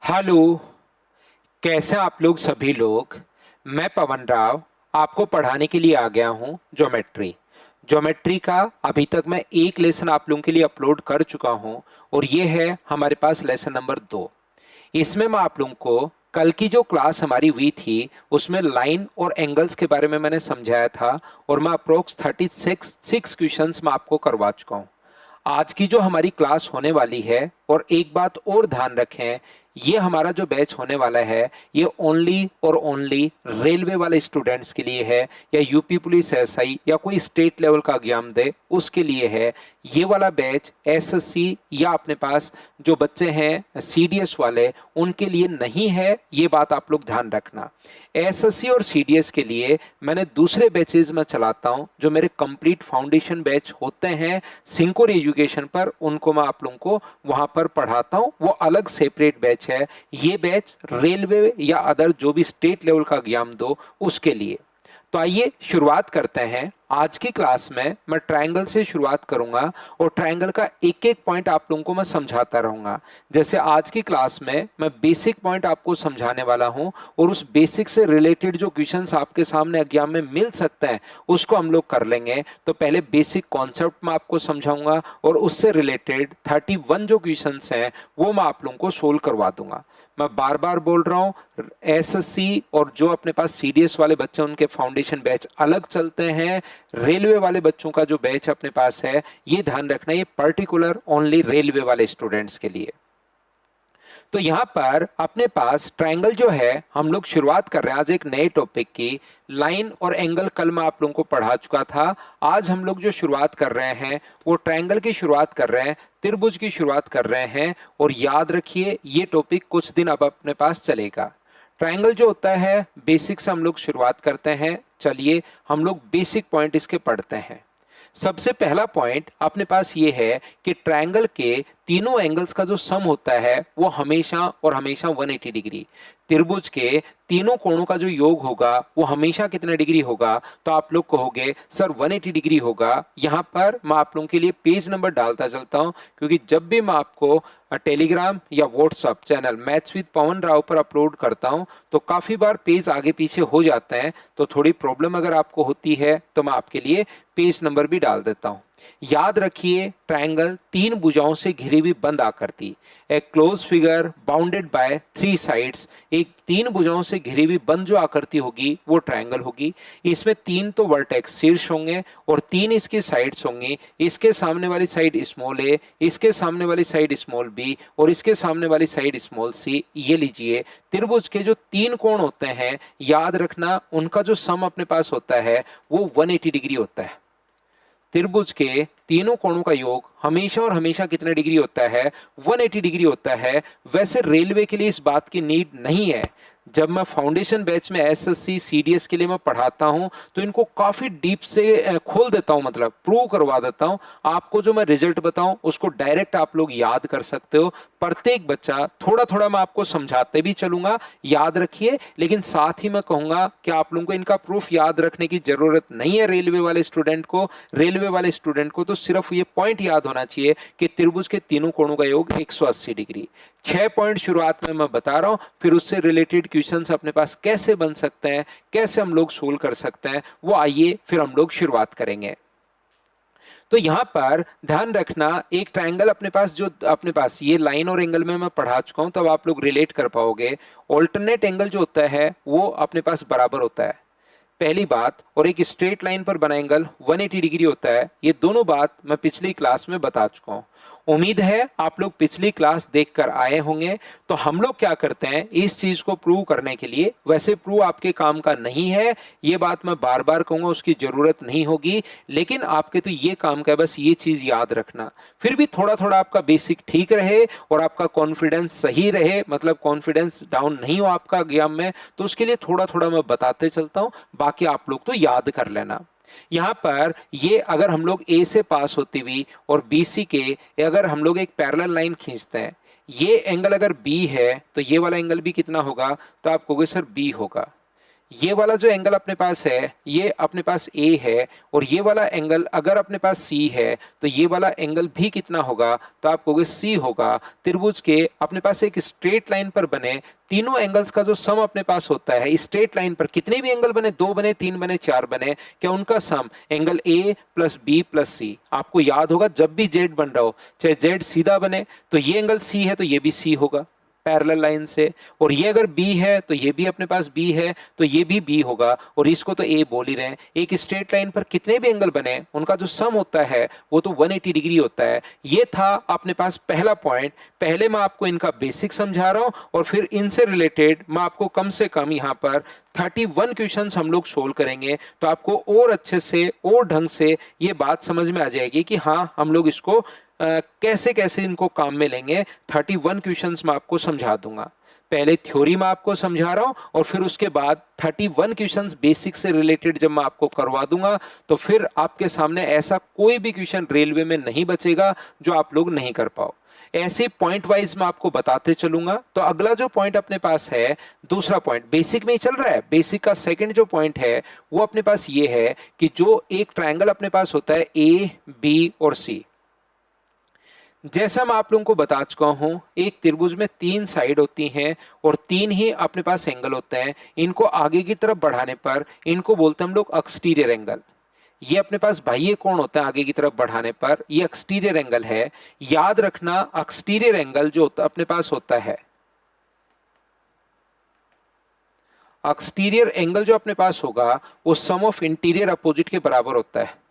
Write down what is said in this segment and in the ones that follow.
Hello. कैसे आप लोग सभी लोग। मैं पवन राव आपको पढ़ाने के लिए आ गया हूँ ज्योमेट्री। ज्योमेट्री का अभी तक मैं एक लेसन आप लोगों के लिए अपलोड कर चुका हूँ और ये है हमारे पास लेसन नंबर 2। इसमें मैं आप लोगों को कल की जो क्लास हमारी हुई थी उसमें लाइन और एंगल्स के बारे में मैंने समझाया था और मैं अप्रोक्स 36 क्वेश्चंस मैं आपको करवा चुका हूँ। आज की जो हमारी क्लास होने वाली है, और एक बात और ध्यान रखें, ये हमारा जो बैच होने वाला है ये ओनली और ओनली रेलवे वाले स्टूडेंट्स के लिए है, या यूपी पुलिस एसआई या कोई स्टेट लेवल का एग्जाम दे उसके लिए है। ये वाला बैच एसएससी या अपने पास जो बच्चे हैं सीडीएस वाले उनके लिए नहीं है, ये बात आप लोग ध्यान रखना। एसएससी और सीडीएस के लिए मैंने दूसरे बैचेज में चलाता हूं जो मेरे कंप्लीट फाउंडेशन बैच होते हैं सिंकोर एजुकेशन पर, उनको मैं आप लोगों को वहां पर पढ़ाता हूं, वो अलग सेपरेट बैच है। ये बैच रेलवे या अदर जो भी स्टेट लेवल का एग्जाम दो उसके लिए। तो आइए शुरुआत करते हैं। आज की क्लास में मैं ट्रायंगल से शुरुआत करूंगा और ट्रायंगल का एक एक पॉइंट आप लोगों को मैं समझाता रहूंगा। जैसे आज की क्लास में मैं बेसिक पॉइंट आपको समझाने वाला हूं और उस बेसिक से रिलेटेड जो क्वेश्चंस आपके सामने एग्जाम में मिल सकते हैं उसको हम लोग कर लेंगे। तो पहले बेसिक कॉन्सेप्ट मैं आपको समझाऊंगा और उससे रिलेटेड 31 जो क्वेश्चंस हैं वो मैं आप लोगों को सोल्व करवा दूंगा। मैं बार बार बोल रहा हूं, एसएससी और जो अपने पास सीडीएस वाले बच्चे उनके फाउंडेशन बैच अलग चलते हैं। रेलवे वाले बच्चों का जो बैच अपने पास है ये ध्यान रखना, ये पर्टिकुलर ओनली रेलवे वाले स्टूडेंट्स के लिए। तो यहां पर अपने पास ट्रायंगल जो है हम लोग शुरुआत कर रहे हैं आज एक नए टॉपिक की। लाइन और एंगल कल मैं आप लोगों को पढ़ा चुका था। आज हम लोग जो शुरुआत कर रहे हैं वो ट्रायंगल की शुरुआत कर रहे हैं, त्रिभुज की शुरुआत कर रहे हैं। और याद रखिए ये टॉपिक कुछ दिन अब अपने पास चलेगा। ट्रायंगल जो होता है बेसिक से हम लोग शुरुआत करते हैं। चलिए हम लोग बेसिक पॉइंट इसके पढ़ते हैं। सबसे पहला पॉइंट अपने पास ये है कि ट्रायंगल के तीनों एंगल्स का जो सम होता है वो हमेशा और हमेशा 180 डिग्री। त्रिभुज के तीनों कोणों का जो योग होगा वो हमेशा कितने डिग्री होगा? तो आप लोग कहोगे सर 180 डिग्री होगा। यहां पर मैं आप लोगों के लिए पेज नंबर डालता चलता हूं, क्योंकि जब भी मैं आपको टेलीग्राम या व्हाट्सएप चैनल मैथ्स विद पवन राव पर अपलोड करता हूं तो काफी बार पेज आगे पीछे हो जाते हैं। तो थोड़ी प्रॉब्लम अगर आपको होती है तो मैं आपके लिए पेज नंबर भी डाल देता हूं। याद रखिए ट्रायंगल तीन भुजाओं से घिरी हुई बंद आकृति, a close figure bounded by three sides. एक तीन भुजाओं से घिरी हुई बंद जो आकृति होगी वो ट्रायंगल होगी। इसमें तीन तो वर्टेक्स शीर्ष होंगे और तीन इसके साइड्स होंगे। इसके सामने वाली साइड स्मॉल ए, इसके सामने वाली साइड स्मॉल बी और इसके सामने वाली साइड स्मॉल सी। ये लीजिए त्रिभुज के जो तीन कोण होते हैं याद रखना उनका जो सम अपने पास होता है वो 180 डिग्री होता है। त्रिभुज के तीनों कोणों का योग हमेशा और हमेशा कितने डिग्री होता है? 180 डिग्री होता है। वैसे रेलवे के लिए इस बात की नीड नहीं है। जब मैं फाउंडेशन बैच में एसएससी सीडीएस के लिए मैं पढ़ाता हूं तो इनको काफी डीप से खोल देता हूं, मतलब प्रूव करवा देता हूं। आपको जो मैं रिजल्ट बताऊं उसको डायरेक्ट आप लोग याद कर सकते हो। प्रत्येक बच्चा थोड़ा थोड़ा मैं आपको समझाते भी चलूंगा, याद रखिए। लेकिन साथ ही मैं कहूंगा कि आप लोगों को इनका प्रूफ याद रखने की जरूरत नहीं है। रेलवे वाले स्टूडेंट को, रेलवे वाले स्टूडेंट को तो सिर्फ ये पॉइंट याद होना चाहिए कि त्रिभुज के तीनों कोणों का योग 180 डिग्री। 6 पॉइंट शुरुआत में मैं बता रहा हूं, फिर उससे रिलेटेड क्वेश्चंस अपने पास कैसे बन सकते हैं, कैसे हम लोग सोल्व कर सकते हैं, वो आइए फिर हम लोग शुरुआत करेंगे। तो यहां पर ध्यान रखना एक ट्रायंगल अपने पास जो अपने पास ये लाइन और एंगल में मैं पढ़ा चुका हूं तब आप लोग रिलेट कर पाओगे। ऑल्टरनेट एंगल जो होता है वो अपने पास बराबर होता है, पहली बात। और एक स्ट्रेट लाइन पर बना एंगल 180 डिग्री होता है। ये दोनों बात मैं पिछली क्लास में बता चुका हूं। उम्मीद है आप लोग पिछली क्लास देखकर आए होंगे। तो हम लोग क्या करते हैं इस चीज को प्रूव करने के लिए, वैसे प्रूव आपके काम का नहीं है, ये बात मैं बार बार कहूंगा, उसकी जरूरत नहीं होगी। लेकिन आपके तो ये काम का है, बस ये चीज याद रखना। फिर भी थोड़ा थोड़ा आपका बेसिक ठीक रहे और आपका कॉन्फिडेंस सही रहे, मतलब कॉन्फिडेंस डाउन नहीं हो आपका एग्जाम में, तो उसके लिए थोड़ा थोड़ा मैं बताते चलता हूं। बाकी आप लोग तो याद कर लेना। यहां पर ये अगर हम लोग ए से पास होती हुई और बी सी के अगर हम लोग एक पैरेलल लाइन खींचते हैं, ये एंगल अगर बी है तो ये वाला एंगल भी कितना होगा? तो आप कहोगे सर बी होगा। ये वाला जो एंगल अपने पास है ये अपने पास ए है, और ये वाला एंगल अगर अपने पास सी है तो ये वाला एंगल भी कितना होगा, तो आप कहोगे सी होगा। त्रिभुज के अपने पास एक स्ट्रेट लाइन पर बने तीनों एंगल्स का जो सम अपने पास होता है, स्ट्रेट लाइन पर कितने भी एंगल बने, 2 बने, 3 बने, 4 बने, क्या उनका sum angle a plus b plus c. आपको याद होगा जब भी जेड बन रहा हो, चाहे जेड सीधा बने तो ये एंगल सी है तो ये भी सी होगा पैरेलल लाइन से, और ये अगर बी है तो ये भी अपने पास बी है तो ये भी बी होगा, और इसको तो ए बोल ही रहे हैं। एक स्ट्रेट लाइन पर कितने भी एंगल बने उनका जो सम होता है वो तो 180 डिग्री होता है। ये था अपने पास पहला पॉइंट। पहले मैं आपको इनका बेसिक समझा रहा हूं और फिर इनसे रिलेटेड मैं आपको कम से कम यहाँ पर 31 क्वेश्चंस हम लोग सोल्व करेंगे, तो आपको और अच्छे से और ढंग से ये बात समझ में आ जाएगी कि हाँ हम लोग इसको कैसे कैसे इनको काम में लेंगे। 31 क्वेश्चंस मैं आपको समझा दूंगा। पहले थ्योरी में आपको समझा रहा हूं और फिर उसके बाद 31 क्वेश्चंस बेसिक से रिलेटेड जब मैं आपको करवा दूंगा तो फिर आपके सामने ऐसा कोई भी क्वेश्चन रेलवे में नहीं बचेगा जो आप लोग नहीं कर पाओ। ऐसे पॉइंट वाइज मैं आपको बताते चलूंगा। तो अगला जो पॉइंट अपने पास है, दूसरा पॉइंट बेसिक में ही चल रहा है, बेसिक का सेकंड जो पॉइंट है वो अपने पास ये है कि जो एक ट्रायंगल अपने पास होता है ए बी और सी, जैसा मैं आप लोगों को बता चुका हूं, एक त्रिभुज में 3 साइड होती हैं और 3 ही अपने पास एंगल होते हैं। इनको आगे की तरफ बढ़ाने पर इनको बोलते हैं हम लोग एक्सटीरियर एंगल। ये अपने पास बाह्य कोण होता है आगे की तरफ बढ़ाने पर, ये एक्सटीरियर एंगल है। याद रखना एक्सटीरियर एंगल जो अपने पास होता है, एक्सटीरियर एंगल जो अपने पास होगा वो सम ऑफ इंटीरियर अपोजिट के बराबर होता है।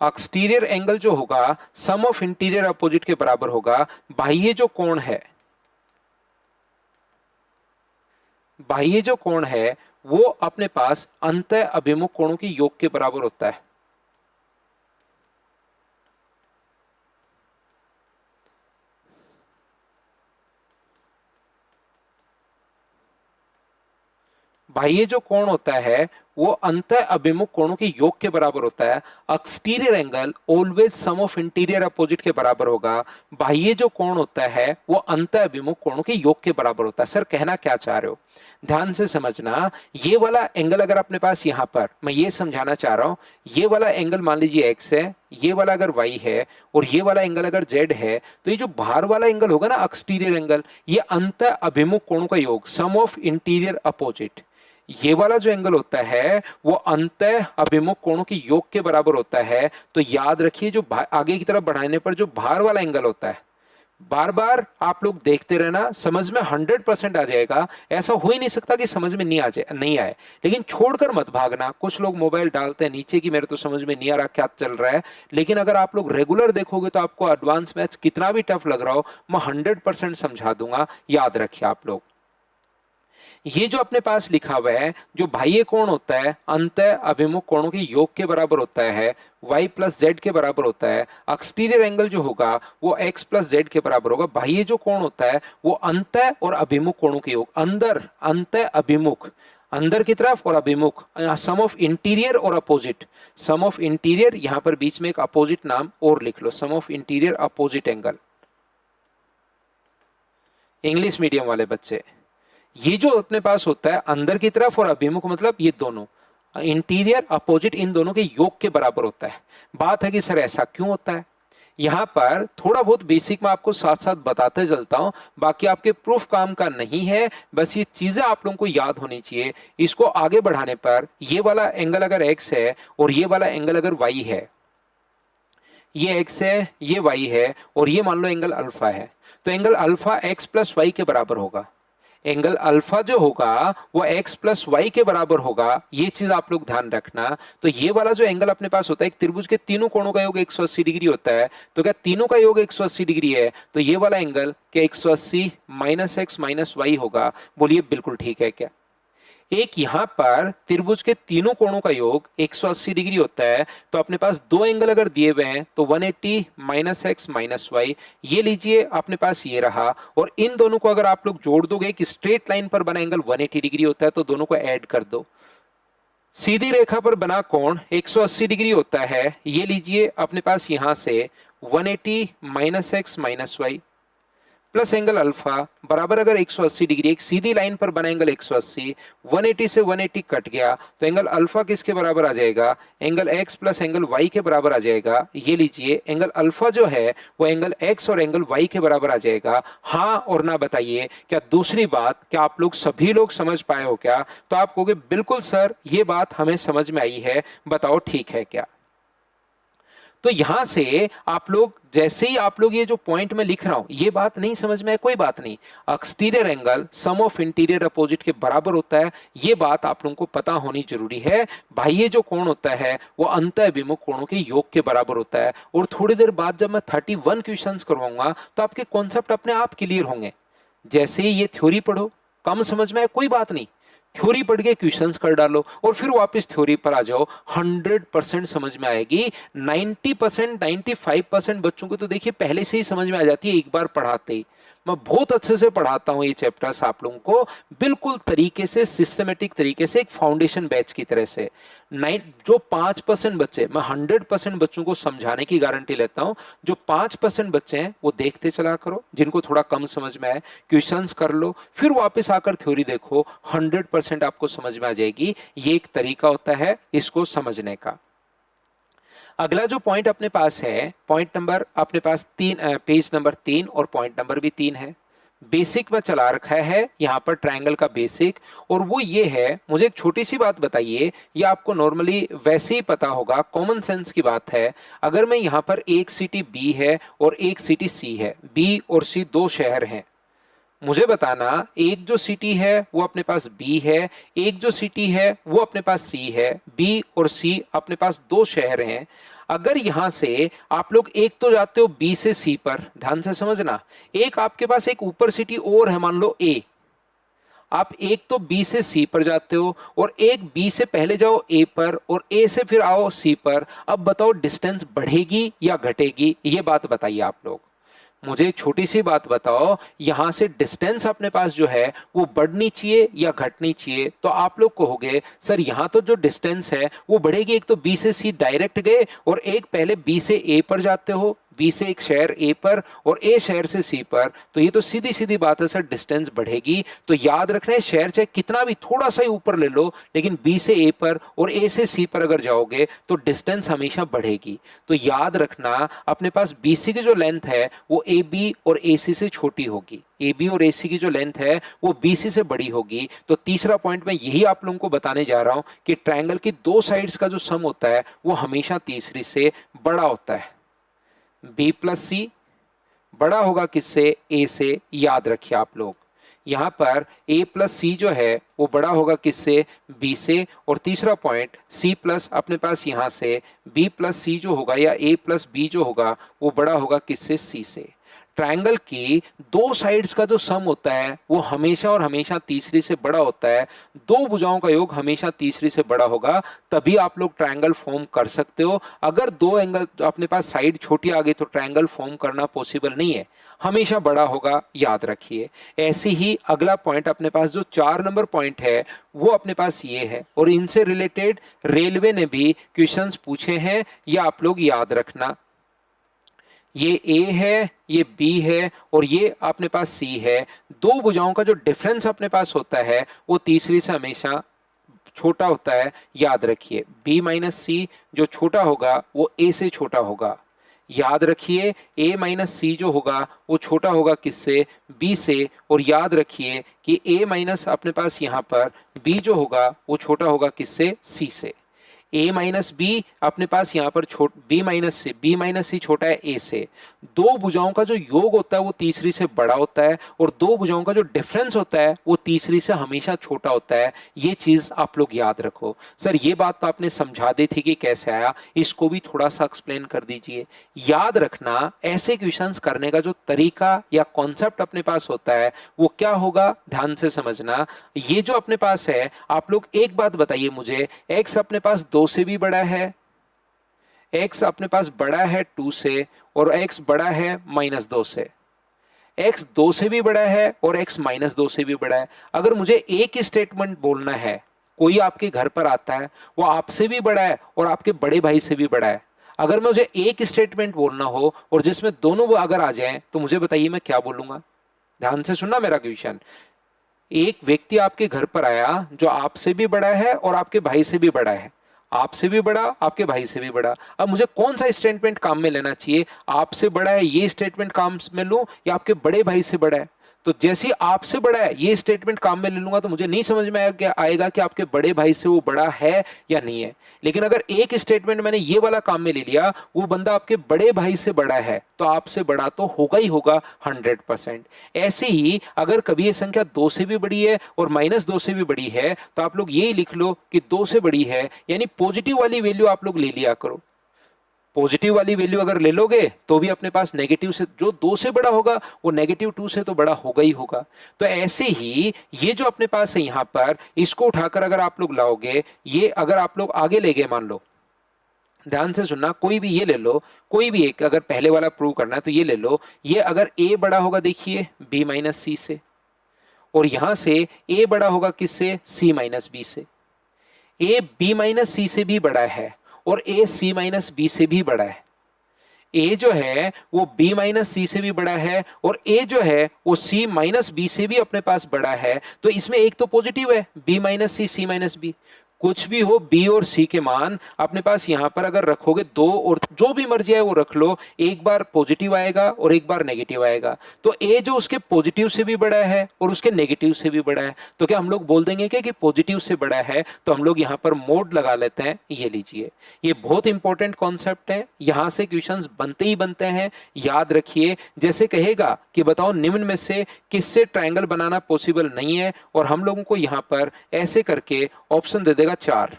एक्सटीरियर एंगल जो होगा सम ऑफ इंटीरियर अपोजिट के बराबर होगा। बाह्य जो कोण है, बाह्य जो कोण है वो अपने पास अंतः अभिमुख कोणों की योग के बराबर होता है। बाह्य जो कोण होता है वो अंतः अभिमुख कोणों के योग के बराबर होता है। Exterior angle always sum of interior opposite के बराबर होगा। बाह्य जो कोण होता है वो अंतः अभिमुख कोणों के योग के बराबर होता है। सर कहना क्या चाह रहे हो, ध्यान से समझना। ये वाला एंगल अगर अपने पास यहां पर मैं ये समझाना चाह रहा हूं, ये वाला एंगल मान लीजिए x है, ये वाला अगर y है और ये वाला एंगल अगर z है, तो ये जो बाहर वाला एंगल होगा ना एक्सटीरियर एंगल, ये अंतः अभिमुख कोणों का योग सम ऑफ इंटीरियर अपोजिट। ये वाला जो एंगल होता है वो अंतः अभिमुख कोणों की योग के बराबर होता है। तो याद रखिए जो आगे की तरफ बढ़ाने पर जो बाहर वाला एंगल होता है, बार बार आप लोग देखते रहना, समझ में 100% आ जाएगा। ऐसा हो ही नहीं सकता कि समझ में नहीं आ जाए, नहीं आए। लेकिन छोड़कर मत भागना। कुछ लोग मोबाइल डालते हैं नीचे की मेरे तो समझ में नहीं आ रहा क्या चल रहा है, लेकिन अगर आप लोग रेगुलर देखोगे तो आपको एडवांस मैथ्स कितना भी टफ लग रहा हो मैं 100% समझा दूंगा। याद रखिए आप लोग, ये जो अपने पास लिखा हुआ है जो बाह्य कोण होता है अंतः अभिमुख कोणों के योग के बराबर होता है, y प्लस जेड के बराबर होता है। एक्सटीरियर एंगल जो होगा वो x प्लस जेड के बराबर होगा। बाह्य जो कोण होता है वो अंतः और अभिमुख कोणों के योग, अंदर अंतः अभिमुख, अंदर की तरफ और अभिमुख, सम ऑफ इंटीरियर और अपोजिट। सम ऑफ इंटीरियर, यहां पर बीच में एक अपोजिट नाम और लिख लो, sum of interior opposite angle. English medium वाले बच्चे, ये जो अपने पास होता है अंदर की तरफ और अभिमुख, मतलब ये दोनों इंटीरियर अपोजिट, इन दोनों के योग के बराबर होता है। बात है कि सर ऐसा क्यों होता है, यहां पर थोड़ा बहुत बेसिक में आपको साथ साथ बताते चलता हूं, बाकी आपके प्रूफ काम का नहीं है। बस ये चीजें आप लोगों को याद होनी चाहिए। इसको आगे बढ़ाने पर ये वाला एंगल अगर x है और ये वाला एंगल अगर y है, ये x है ये y है और ये मान लो एंगल अल्फा है, तो angle alpha x plus Y के बराबर होगा। एंगल अल्फा जो होगा वो x प्लस वाई के बराबर होगा। ये चीज आप लोग ध्यान रखना। तो ये वाला जो एंगल अपने पास होता है, एक त्रिभुज के तीनों कोणों का योग 180 डिग्री होता है, तो क्या तीनों का योग 180 डिग्री है, तो ये वाला एंगल क्या 180 माइनस एक्स माइनस वाई होगा। बोलिए बिल्कुल ठीक है क्या। एक यहां पर त्रिभुज के तीनों कोणों का योग 180 डिग्री होता है, तो अपने पास दो एंगल अगर दिए हुए हैं तो 180 माइनस एक्स माइनस वाई, ये लीजिए अपने पास ये रहा। और इन दोनों को अगर आप लोग जोड़ दोगे कि स्ट्रेट लाइन पर बना एंगल 180 डिग्री होता है, तो दोनों को ऐड कर दो। सीधी रेखा पर बना कोण 180 डिग्री होता है, ये लीजिए अपने पास यहां से 180 minus X minus Y plus angle alpha बराबर अगर 180 डिग्री, एक सीधी लाइन पर बना एंगल 180, 180 से 180 कट गया तो एंगल अल्फा किसके बराबर आ जाएगा, angle X plus angle Y के बराबर आ जाएगा। ये लीजिए एंगल अल्फा जो है वो एंगल एक्स और एंगल वाई के बराबर आ जाएगा। हाँ और ना बताइए। क्या दूसरी बात, क्या आप लोग सभी लोग समझ पाए हो क्या? तो आप कहोगे बिल्कुल सर ये बात हमें समझ में आई है, बताओ ठीक है क्या? तो यहां से आप लोग जैसे ही आप लोग ये जो पॉइंट में लिख रहा हूं ये बात नहीं समझ में है, कोई बात नहीं। Exterior angle sum of interior opposite के बराबर होता है, ये बात आप लोगों को पता होनी जरूरी है। बाह्य जो कोण होता है वो अंतःविमुख कोणों के योग के बराबर होता है। और थोड़ी देर बाद जब मैं 31 क्वेश्चंस करवाऊंगा तो आपके कॉन्सेप्ट अपने आप क्लियर होंगे। जैसे ही ये थ्योरी पढ़ो, कम समझ में आए कोई बात नहीं, थ्योरी पढ़ के क्वेश्चंस कर डालो और फिर वापस थ्योरी पर आ जाओ, 100% समझ में आएगी। 90% 95% बच्चों को तो देखिए पहले से ही समझ में आ जाती है एक बार पढ़ाते ही। मैं बहुत अच्छे से पढ़ाता हूं ये चैप्टर्स आप लोगों को, बिल्कुल तरीके से, सिस्टमेटिक तरीके से, एक फाउंडेशन बैच की तरह से। जो 5% बच्चे, मैं 100% बच्चों को समझाने की गारंटी लेता हूं। जो 5% बच्चे हैं वो देखते चला करो, जिनको थोड़ा कम समझ में आए क्वेश्चंस कर लो, फिर वापस आकर थ्योरी देखो, 100% आपको समझ में आ जाएगी। ये एक तरीका होता है इसको समझने का। अगला जो पॉइंट अपने पास है, पॉइंट नंबर अपने पास 3, पेज नंबर 3 और पॉइंट नंबर भी 3 है। बेसिक में चला रखा है यहाँ पर ट्रायंगल का बेसिक, और वो ये है, मुझे एक छोटी सी बात बताइए, ये आपको नॉर्मली वैसे ही पता होगा, कॉमन सेंस की बात है। अगर मैं यहाँ पर एक सिटी बी है और एक सिटी सी है, बी और सी दो शहर हैं, मुझे बताना एक जो सिटी है वो अपने पास बी है, एक जो सिटी है वो अपने पास सी है। बी और सी अपने पास दो शहर हैं। अगर यहां से आप लोग एक तो जाते हो बी से सी पर, ध्यान से समझना, एक आपके पास एक ऊपर सिटी और है, मान लो ए। आप एक तो बी से सी पर जाते हो और एक बी से पहले जाओ ए पर और ए से फिर आओ सी पर। अब बताओ डिस्टेंस बढ़ेगी या घटेगी, ये बात बताइए आप लोग। मुझे छोटी सी बात बताओ, यहां से डिस्टेंस अपने पास जो है वो बढ़नी चाहिए या घटनी चाहिए? तो आप लोग कहोगे सर यहां तो जो डिस्टेंस है वो बढ़ेगी, एक तो बी से सी डायरेक्ट गए और एक पहले बी से ए पर जाते हो, बी से एक शहर ए पर और ए शहर से सी पर, तो ये तो सीधी सीधी बात है सर, डिस्टेंस बढ़ेगी। तो याद रखना है, शहर चाहे कितना भी थोड़ा सा ही ऊपर ले लो, लेकिन बी से ए पर और ए से सी पर अगर जाओगे तो डिस्टेंस हमेशा बढ़ेगी। तो याद रखना अपने पास बी सी की जो लेंथ है वो ए बी और ए सी से छोटी होगी, ए बी और ए सी की जो लेंथ है वो बी सी से बड़ी होगी। तो तीसरा पॉइंट मैं यही आप लोगों को बताने जा रहा हूं कि ट्रायंगल की दो साइड्स का जो सम होता है वो हमेशा तीसरी से बड़ा होता है। बी प्लस सी बड़ा होगा किससे? ए से। याद रखिए आप लोग, यहां पर ए प्लस सी जो है वो बड़ा होगा किससे? बी से। और तीसरा पॉइंट सी प्लस अपने पास यहां से बी प्लस सी जो होगा या ए प्लस बी जो होगा वो बड़ा होगा किससे? सी से। ट्रायंगल की दो साइड्स का जो सम होता है वो हमेशा और हमेशा तीसरी से बड़ा होता है। दो भुजाओं का योग हमेशा तीसरी से बड़ा होगा, तभी आप लोग ट्रायंगल फॉर्म कर सकते हो। अगर दो एंगल अपने पास साइड छोटी आ गई तो ट्रायंगल फॉर्म करना पॉसिबल नहीं है, हमेशा बड़ा होगा, याद रखिए। ऐसे ही अगला पॉइंट अपने पास जो 4 नंबर पॉइंट है वो अपने पास ये है, और इनसे रिलेटेड रेलवे ने भी क्वेश्चंस पूछे हैं, ये आप लोग याद रखना। ये ए है, ये बी है और ये अपने पास सी है। दो भुजाओं का जो डिफरेंस अपने पास होता है वो तीसरी से हमेशा छोटा होता है, याद रखिए। बी माइनस सी जो छोटा होगा वो ए से छोटा होगा, याद रखिए। ए माइनस सी जो होगा वो छोटा होगा किससे? बी से। और याद रखिए कि ए माइनस अपने पास यहां पर बी जो होगा वो छोटा होगा किससे? सी से। ए माइनस बी अपने पास यहाँ पर बी माइनस सी छोटा है ए से। दो भुजाओं का जो योग होता है वो तीसरी से बड़ा होता है और दो भुजाओं का जो डिफरेंस होता है वो तीसरी से हमेशा छोटा होता है। ये चीज आप लोग याद रखो। सर ये बात तो आपने समझा दी थी कि कैसे आया, इसको भी थोड़ा सा एक्सप्लेन कर दीजिए। याद रखना ऐसे क्वेश्चंस करने का जो तरीका या कॉन्सेप्ट अपने पास होता है वो क्या होगा, ध्यान से समझना। ये जो अपने पास है, आप लोग एक बात बताइए मुझे, एक्स अपने पास 2 से भी बड़ा है, x अपने पास बड़ा है 2 से और x बड़ा है -2 से। x 2 से भी बड़ा है और x -2 से भी बड़ा है। अगर मुझे एक ही स्टेटमेंट बोलना है, कोई आपके घर पर आता है, वो आपसे भी बड़ा है और आपके बड़े भाई से भी बड़ा है, अगर मुझे एक स्टेटमेंट बोलना हो और जिसमें दोनों वो अगर आ जाएं तो मुझे बताइए मैं क्या बोलूंगा? ध्यान से सुनना मेरा क्वेश्चन। एक व्यक्ति आपके घर पर आया जो आपसे भी बड़ा है और आपके भाई से भी बड़ा है, आपसे भी बड़ा, आपके भाई से भी बड़ा। अब मुझे कौन सा स्टेटमेंट काम में लेना चाहिए? आपसे बड़ा है ये स्टेटमेंट काम में लूं या आपके बड़े भाई से बड़ा है? तो जैसे ही आपसे बड़ा है ये स्टेटमेंट काम में ले लूंगा तो मुझे नहीं समझ में आएगा कि आपके बड़े भाई से वो बड़ा है या नहीं है। लेकिन अगर एक स्टेटमेंट मैंने ये वाला काम में ले लिया, वो बंदा आपके बड़े भाई से बड़ा है, तो आपसे बड़ा तो होगा ही होगा 100%। ऐसे ही अगर कभी ये संख्या 2 से भी बड़ी है और -2 से भी बड़ी है, तो आप लोग यही लिख लो कि 2 से बड़ी है, यानी पॉजिटिव वाली वैल्यू आप लोग ले लिया करो। पॉजिटिव वाली वैल्यू अगर ले लोगे तो भी अपने पास नेगेटिव से, जो 2 से बड़ा होगा वो -2 से तो बड़ा होगा ही होगा। तो ऐसे ही ये जो अपने पास है यहां पर, इसको उठाकर अगर आप लोग लाओगे, ये अगर आप लोग आगे ले गए, मान लो, ध्यान से सुनना, कोई भी ये ले लो, कोई भी एक, अगर पहले वाला प्रूव करना है तो ये ले लो। ये अगर a बड़ा होगा देखिए b-c से, और यहां से a बड़ा होगा किससे? c-b से। a b-c से भी बड़ा है और a c-b से भी बड़ा है। a जो है वो b-c से भी बड़ा है और a जो है वो c-b से भी अपने पास बड़ा है। तो इसमें एक तो पॉजिटिव है, b-c c-b। कुछ भी हो b और c के मान अपने पास यहां पर अगर रखोगे, दो और जो भी मर्जी है वो रख लो, एक बार पॉजिटिव आएगा और एक बार नेगेटिव आएगा। तो a जो उसके पॉजिटिव से भी बड़ा है और उसके नेगेटिव से भी बड़ा है, तो क्या हम लोग बोल देंगे क्या कि पॉजिटिव से बड़ा है? तो हम लोग यहां पर मोड लगा लेते हैं। ये लीजिए, ये बहुत इंपॉर्टेंट कॉन्सेप्ट है, यहां से क्वेश्चंस बनते ही बनते हैं, याद रखिए। जैसे कहेगा कि बताओ निम्न में से किससे ट्रायंगल बनाना पॉसिबल नहीं है, और हम लोगों को यहां पर ऐसे करके ऑप्शन दे देगा 4,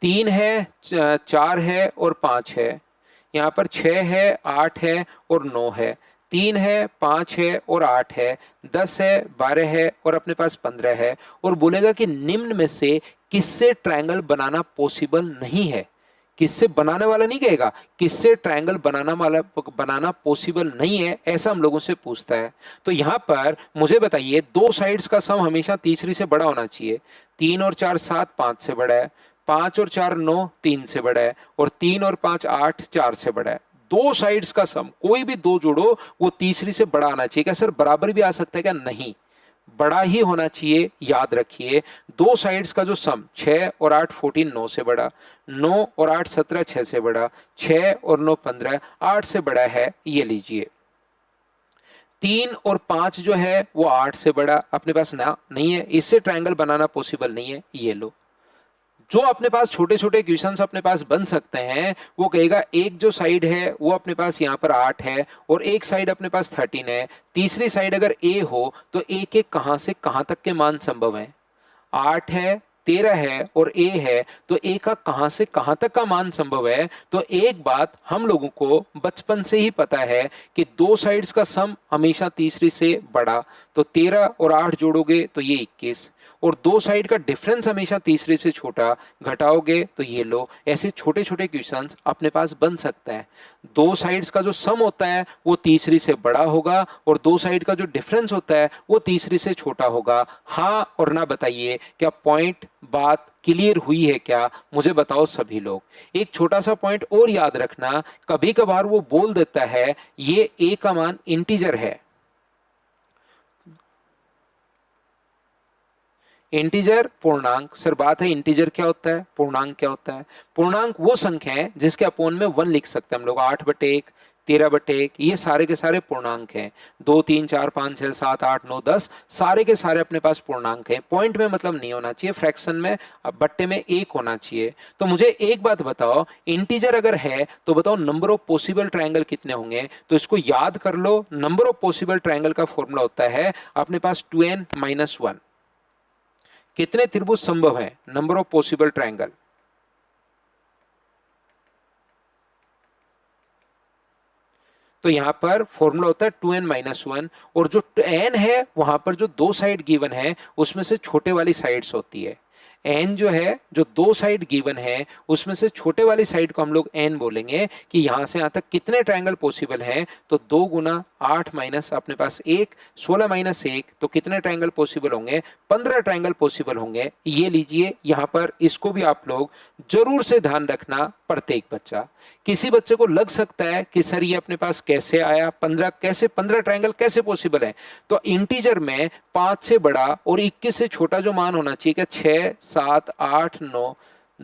3 है, 4 है और 5 है, यहां पर 6 है, 8 है और 9 है, 3 है, 5 है और 8 है, 10 है, 12 है और अपने पास 15 है, और बोलेगा कि निम्न में से किससे ट्रायंगल बनाना पॉसिबल नहीं है। किससे बनाने वाला नहीं कहेगा, किससे ट्रायंगल बनाना पॉसिबल नहीं है, ऐसा हम लोगों से पूछता है। तो यहां पर मुझे बताइए, दो साइड्स का सम हमेशा तीसरी से बड़ा होना चाहिए। 3 और 4 7, 5 से बड़ा है, 5 और 4 9, 3 से बड़ा है, और 3 और 5 8, 4 से बड़ा है। दो साइड्स का सम कोई भी दो जोड़ो वो तीसरी से बड़ा आना चाहिए। क्या सर बराबर भी आ सकता है क्या? नहीं, बड़ा ही होना चाहिए। याद रखिए, दो साइड्स का जो सम 6 और 8 14 9 से बड़ा, 9 और 8 17 6 से बड़ा, 6 और 9 15 8 से बड़ा है। ये लीजिए, 3 और 5 जो है वो 8 से बड़ा अपने पास ना नहीं है, इससे ट्रायंगल बनाना पॉसिबल नहीं है। ये लो, जो अपने पास छोटे छोटे क्वेश्चंस अपने पास बन सकते हैं, वो कहेगा एक जो साइड है वो अपने पास यहाँ पर 8 है और एक साइड अपने पास 13 है, तीसरी साइड अगर a हो तो a के कहां से कहां तक के मान संभव है? 8 है, 13 है और a है, तो a का कहां से कहां तक का मान संभव है? तो एक बात हम लोगों को बचपन से ही पता है कि दो साइड्स का सम हमेशा तीसरी से बड़ा, तो 13 और 8 जोड़ोगे तो ये 21, और दो साइड का डिफरेंस हमेशा तीसरे से छोटा, घटाओगे तो ये लो। ऐसे छोटे छोटे क्वेश्चंस अपने पास बन सकता है। दो साइड्स का जो सम होता है वो तीसरी से बड़ा होगा और दो साइड का जो डिफरेंस होता है वो तीसरी से छोटा होगा। हाँ और ना बताइए, क्या पॉइंट बात क्लियर हुई है क्या? मुझे बताओ सभी लोग। एक छोटा सा पॉइंट और याद रखना, कभी कभार वो बोल देता है ये a का मान इंटीजर है। इंटीजर पूर्णांक, सर बात है इंटीजर क्या होता है, पूर्णांक क्या होता है? पूर्णांक वो संख्या है जिसके अपोन में 1 लिख सकते हैं हम लोग। 8/1, 13/1, ये सारे के सारे पूर्णांक हैं। 2 3 4 5 6 7 8 9 10 सारे के सारे अपने पास पूर्णांक हैं। पॉइंट में मतलब नहीं होना चाहिए, फ्रैक्शन में बट्टे में 1 होना चाहिए। तो मुझे एक बात बताओ, इंटीजर अगर है तो बताओ नंबर ऑफ पॉसिबल ट्रायंगल कितने होंगे? तो इसको याद कर लो, नंबर ऑफ पॉसिबल ट्रायंगल का फॉर्मूला होता है अपने पास 2n-1। कितने त्रिभुज संभव है? Number of possible triangle. तो यहां पर फॉर्मूला होता है 2n-1, और जो n है वहां पर जो दो साइड गिवन है उसमें से छोटे वाली साइड्स होती है। एन जो है, जो दो साइड गिवन है उसमें से छोटे वाली साइड को हम लोग एन बोलेंगे कि यहां से यहां तक कितने ट्रायंगल पॉसिबल हैं। तो 2 गुना 8 माइनस अपने पास 1, 16 माइनस 1, तो कितने ट्रायंगल पॉसिबल होंगे? 15 ट्रायंगल पॉसिबल होंगे। ये लीजिए यहां पर, इसको भी आप लोग जरूर से ध्यान रखना, प्रत्येक बच्चा। किसी बच्चे को लग सकता है कि सर ये अपने पास कैसे आया, 15 कैसे, 15 ट्रायंगल कैसे पॉसिबल है? तो इंटीजर में 5 से बड़ा और 21 से छोटा जो मान होना चाहिए, क्या 6, 7, 8, 9,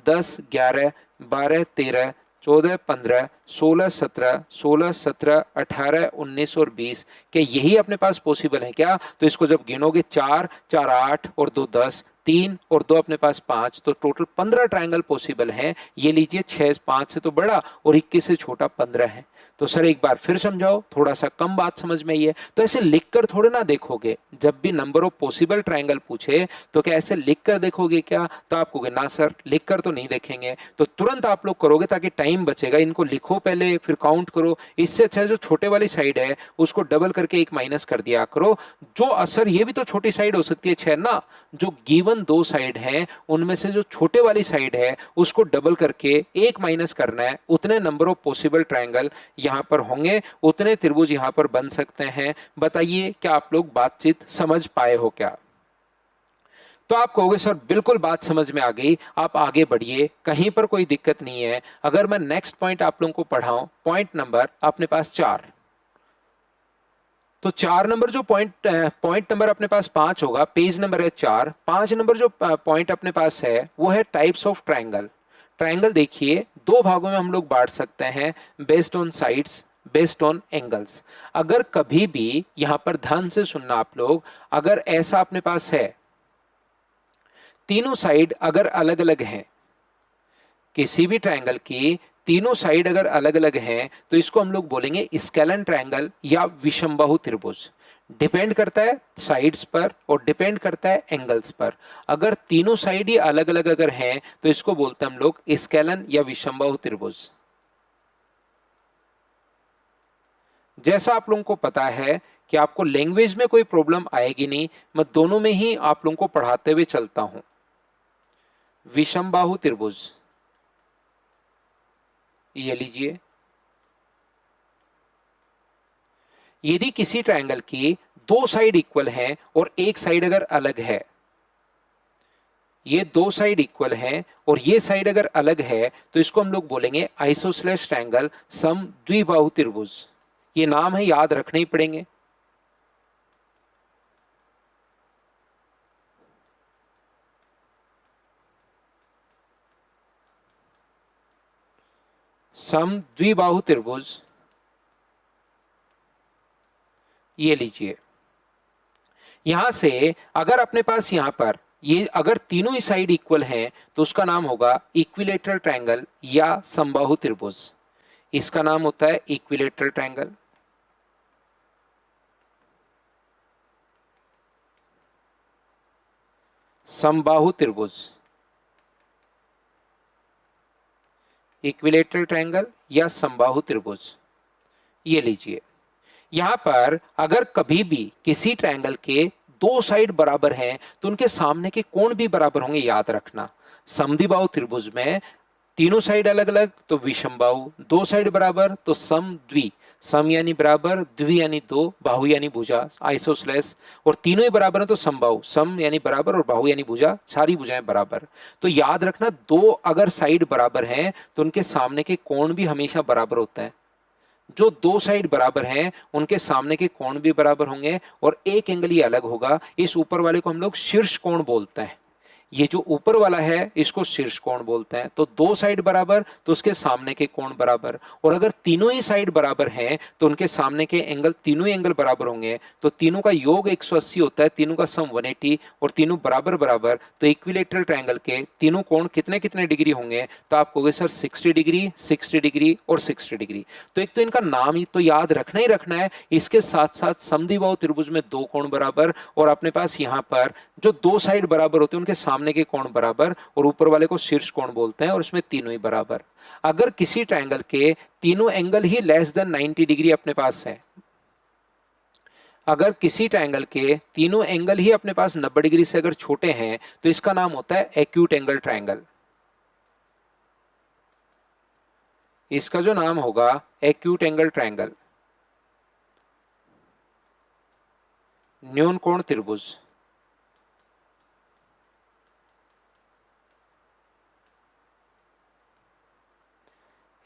10, 11, 12, 13, 14, 15, 16, 17, 16, 17, 18, 19 और 20, क्या यही अपने पास पॉसिबल है क्या? तो इसको जब गिनोगे 4, 4, 8 और 2 10, 3 और 2 अपने पास 5, तो टोटल 15 ट्रायंगल पॉसिबल हैं। ये लीजिए 6 5 से तो बड़ा और 21 से छोटा 15 है। तो सर एक बार फिर समझाओ, थोड़ा सा कम बात समझ में आई है। तो ऐसे लिखकर थोड़े ना देखोगे, जब भी नंबर ऑफ पॉसिबल ट्रायंगल पूछे तो क्या ऐसे लिखकर देखोगे क्या? तो आप कहोगे ना सर लिखकर तो नहीं देखेंगे। तो तुरंत आप लोग करोगे ताकि टाइम बचेगा, इनको लिखो पहले फिर काउंट करो। इससे अच्छा जो छोटे वाली साइड है उसको डबल करके 1 माइनस कर दिया करो। जो असर, ये भी तो छोटी साइड हो सकती है 6 ना, जो गिवन 2 साइड है उनमें से जो छोटे वाली साइड है उसको डबल करके 1 माइनस करना है। उतने नंबर ऑफ पॉसिबल ट्रायंगल यहां पर होंगे, उतने त्रिभुज यहां पर बन सकते हैं। बताइए क्या आप लोग बातचीत समझ पाए हो क्या? तो आप कहोगे सर बिल्कुल बात समझ में आ गई, आप आगे बढ़िए, कहीं पर कोई दिक्कत नहीं है। अगर मैं नेक्स्ट पॉइंट आप लोगों को पढ़ाऊं, पॉइंट नंबर अपने पास 4, तो 4 नंबर जो पॉइंट नंबर अपने पास 5 होगा, पेज नंबर है 4, 5 नंबर जो पॉइंट अपने पास है वो है टाइप्स ऑफ ट्रायंगल। ट्रायंगल देखिए दो भागों में हम लोग बांट सकते हैं, based on sides, based on angles. अगर कभी भी यहां पर ध्यान से सुनना आप लोग, अगर ऐसा अपने पास है, तीनों साइड अगर अलग अलग हैं, किसी भी ट्रायंगल की तीनों साइड अगर अलग अलग हैं, तो इसको हम लोग बोलेंगे स्केलन ट्रायंगल या विषमबाहु त्रिभुज। डिपेंड करता है साइड्स पर और डिपेंड करता है एंगल्स पर। अगर तीनों साइड ही अलग अलग अगर हैं तो इसको बोलते हैं हम लोग स्केलन या विषमबाहु त्रिभुज। जैसा आप लोगों को पता है कि आपको लैंग्वेज में कोई प्रॉब्लम आएगी नहीं, मैं दोनों में ही आप लोगों को पढ़ाते हुए चलता हूं। विषमबाहु त्रिभुज ये लीजिए, यदि किसी ट्रायंगल की दो साइड इक्वल हैं और एक साइड अगर अलग है, ये दो साइड इक्वल हैं और ये साइड अगर अलग है, तो इसको हम लोग बोलेंगे आइसोसेलेस ट्रायंगल, समद्विबाहु त्रिभुज। ये नाम है, याद रखने ही पड़ेंगे। समद्विबाहु त्रिभुज ये लीजिए, यहां से अगर अपने पास यहां पर ये अगर तीनों ही साइड इक्वल हैं तो उसका नाम होगा इक्विलेटरल ट्रायंगल या समबाहु त्रिभुज। इसका नाम होता है इक्विलेटरल ट्रायंगल। समबाहु त्रिभुज, इक्विलेटरल ट्रायंगल या समबाहु त्रिभुज ये लीजिए। यहां पर अगर कभी भी किसी ट्रायंगल के दो साइड बराबर हैं तो उनके सामने के कोण भी बराबर होंगे, याद रखना। समद्विबाहु त्रिभुज में तीनों साइड अलग अलग तो विषमबाहु, दो साइड बराबर तो समद्वि, सम यानी बराबर, द्वि यानी दो, बाहु यानी भुजा, आइसोसेलेस, और तीनों ही बराबर है तो समबाहु, सम यानी बराबर और बाहु यानी भुजा, सारी भुजाएं बराबर। तो याद रखना दो अगर साइड बराबर हैं तो उनके सामने के कोण भी हमेशा बराबर होते हैं। जो दो साइड बराबर हैं उनके सामने के कोण भी बराबर होंगे और एक एंगल ही अलग होगा। इस ऊपर वाले को हम लोग शीर्ष कोण बोलते हैं। ये जो ऊपर वाला है इसको शीर्ष कोण बोलते हैं। तो दो साइड बराबर तो उसके सामने के कोण बराबर, और अगर तीनों ही साइड बराबर हैं तो उनके सामने के एंगल, तीनों ही एंगल बराबर होंगे। तो तीनों का योग 180 होता है, तीनों का सम 180, और तीनों बराबर बराबर। तो इक्विलेटरल ट्रायंगल के तीनों कोण कितने कितने डिग्री होंगे? तो आप कहोगे सर 60 डिग्री, 60 डिग्री और 60 डिग्री। तो एक तो इनका नाम ही तो याद रखना ही रखना है। इसके साथ साथ समद्विबाहु त्रिभुज में दो कोण बराबर, और अपने पास यहाँ पर जो दो साइड बराबर होते हैं उनके सामने के कोण बराबर, और ऊपर वाले को शीर्ष कोण बोलते हैं, और इसमें तीनों ही बराबर। अगर किसी ट्रायंगल के तीनों एंगल ही लेस देन 90 डिग्री अपने पास है, अगर किसी ट्रायंगल के तीनों एंगल ही अपने पास 90 डिग्री से अगर छोटे हैं तो इसका नाम होता है एक्यूट एंगल ट्रायंगल। इसका जो नाम होगा एक्यूट एंगल ट्रायंगल, न्यून कोण त्रिभुज।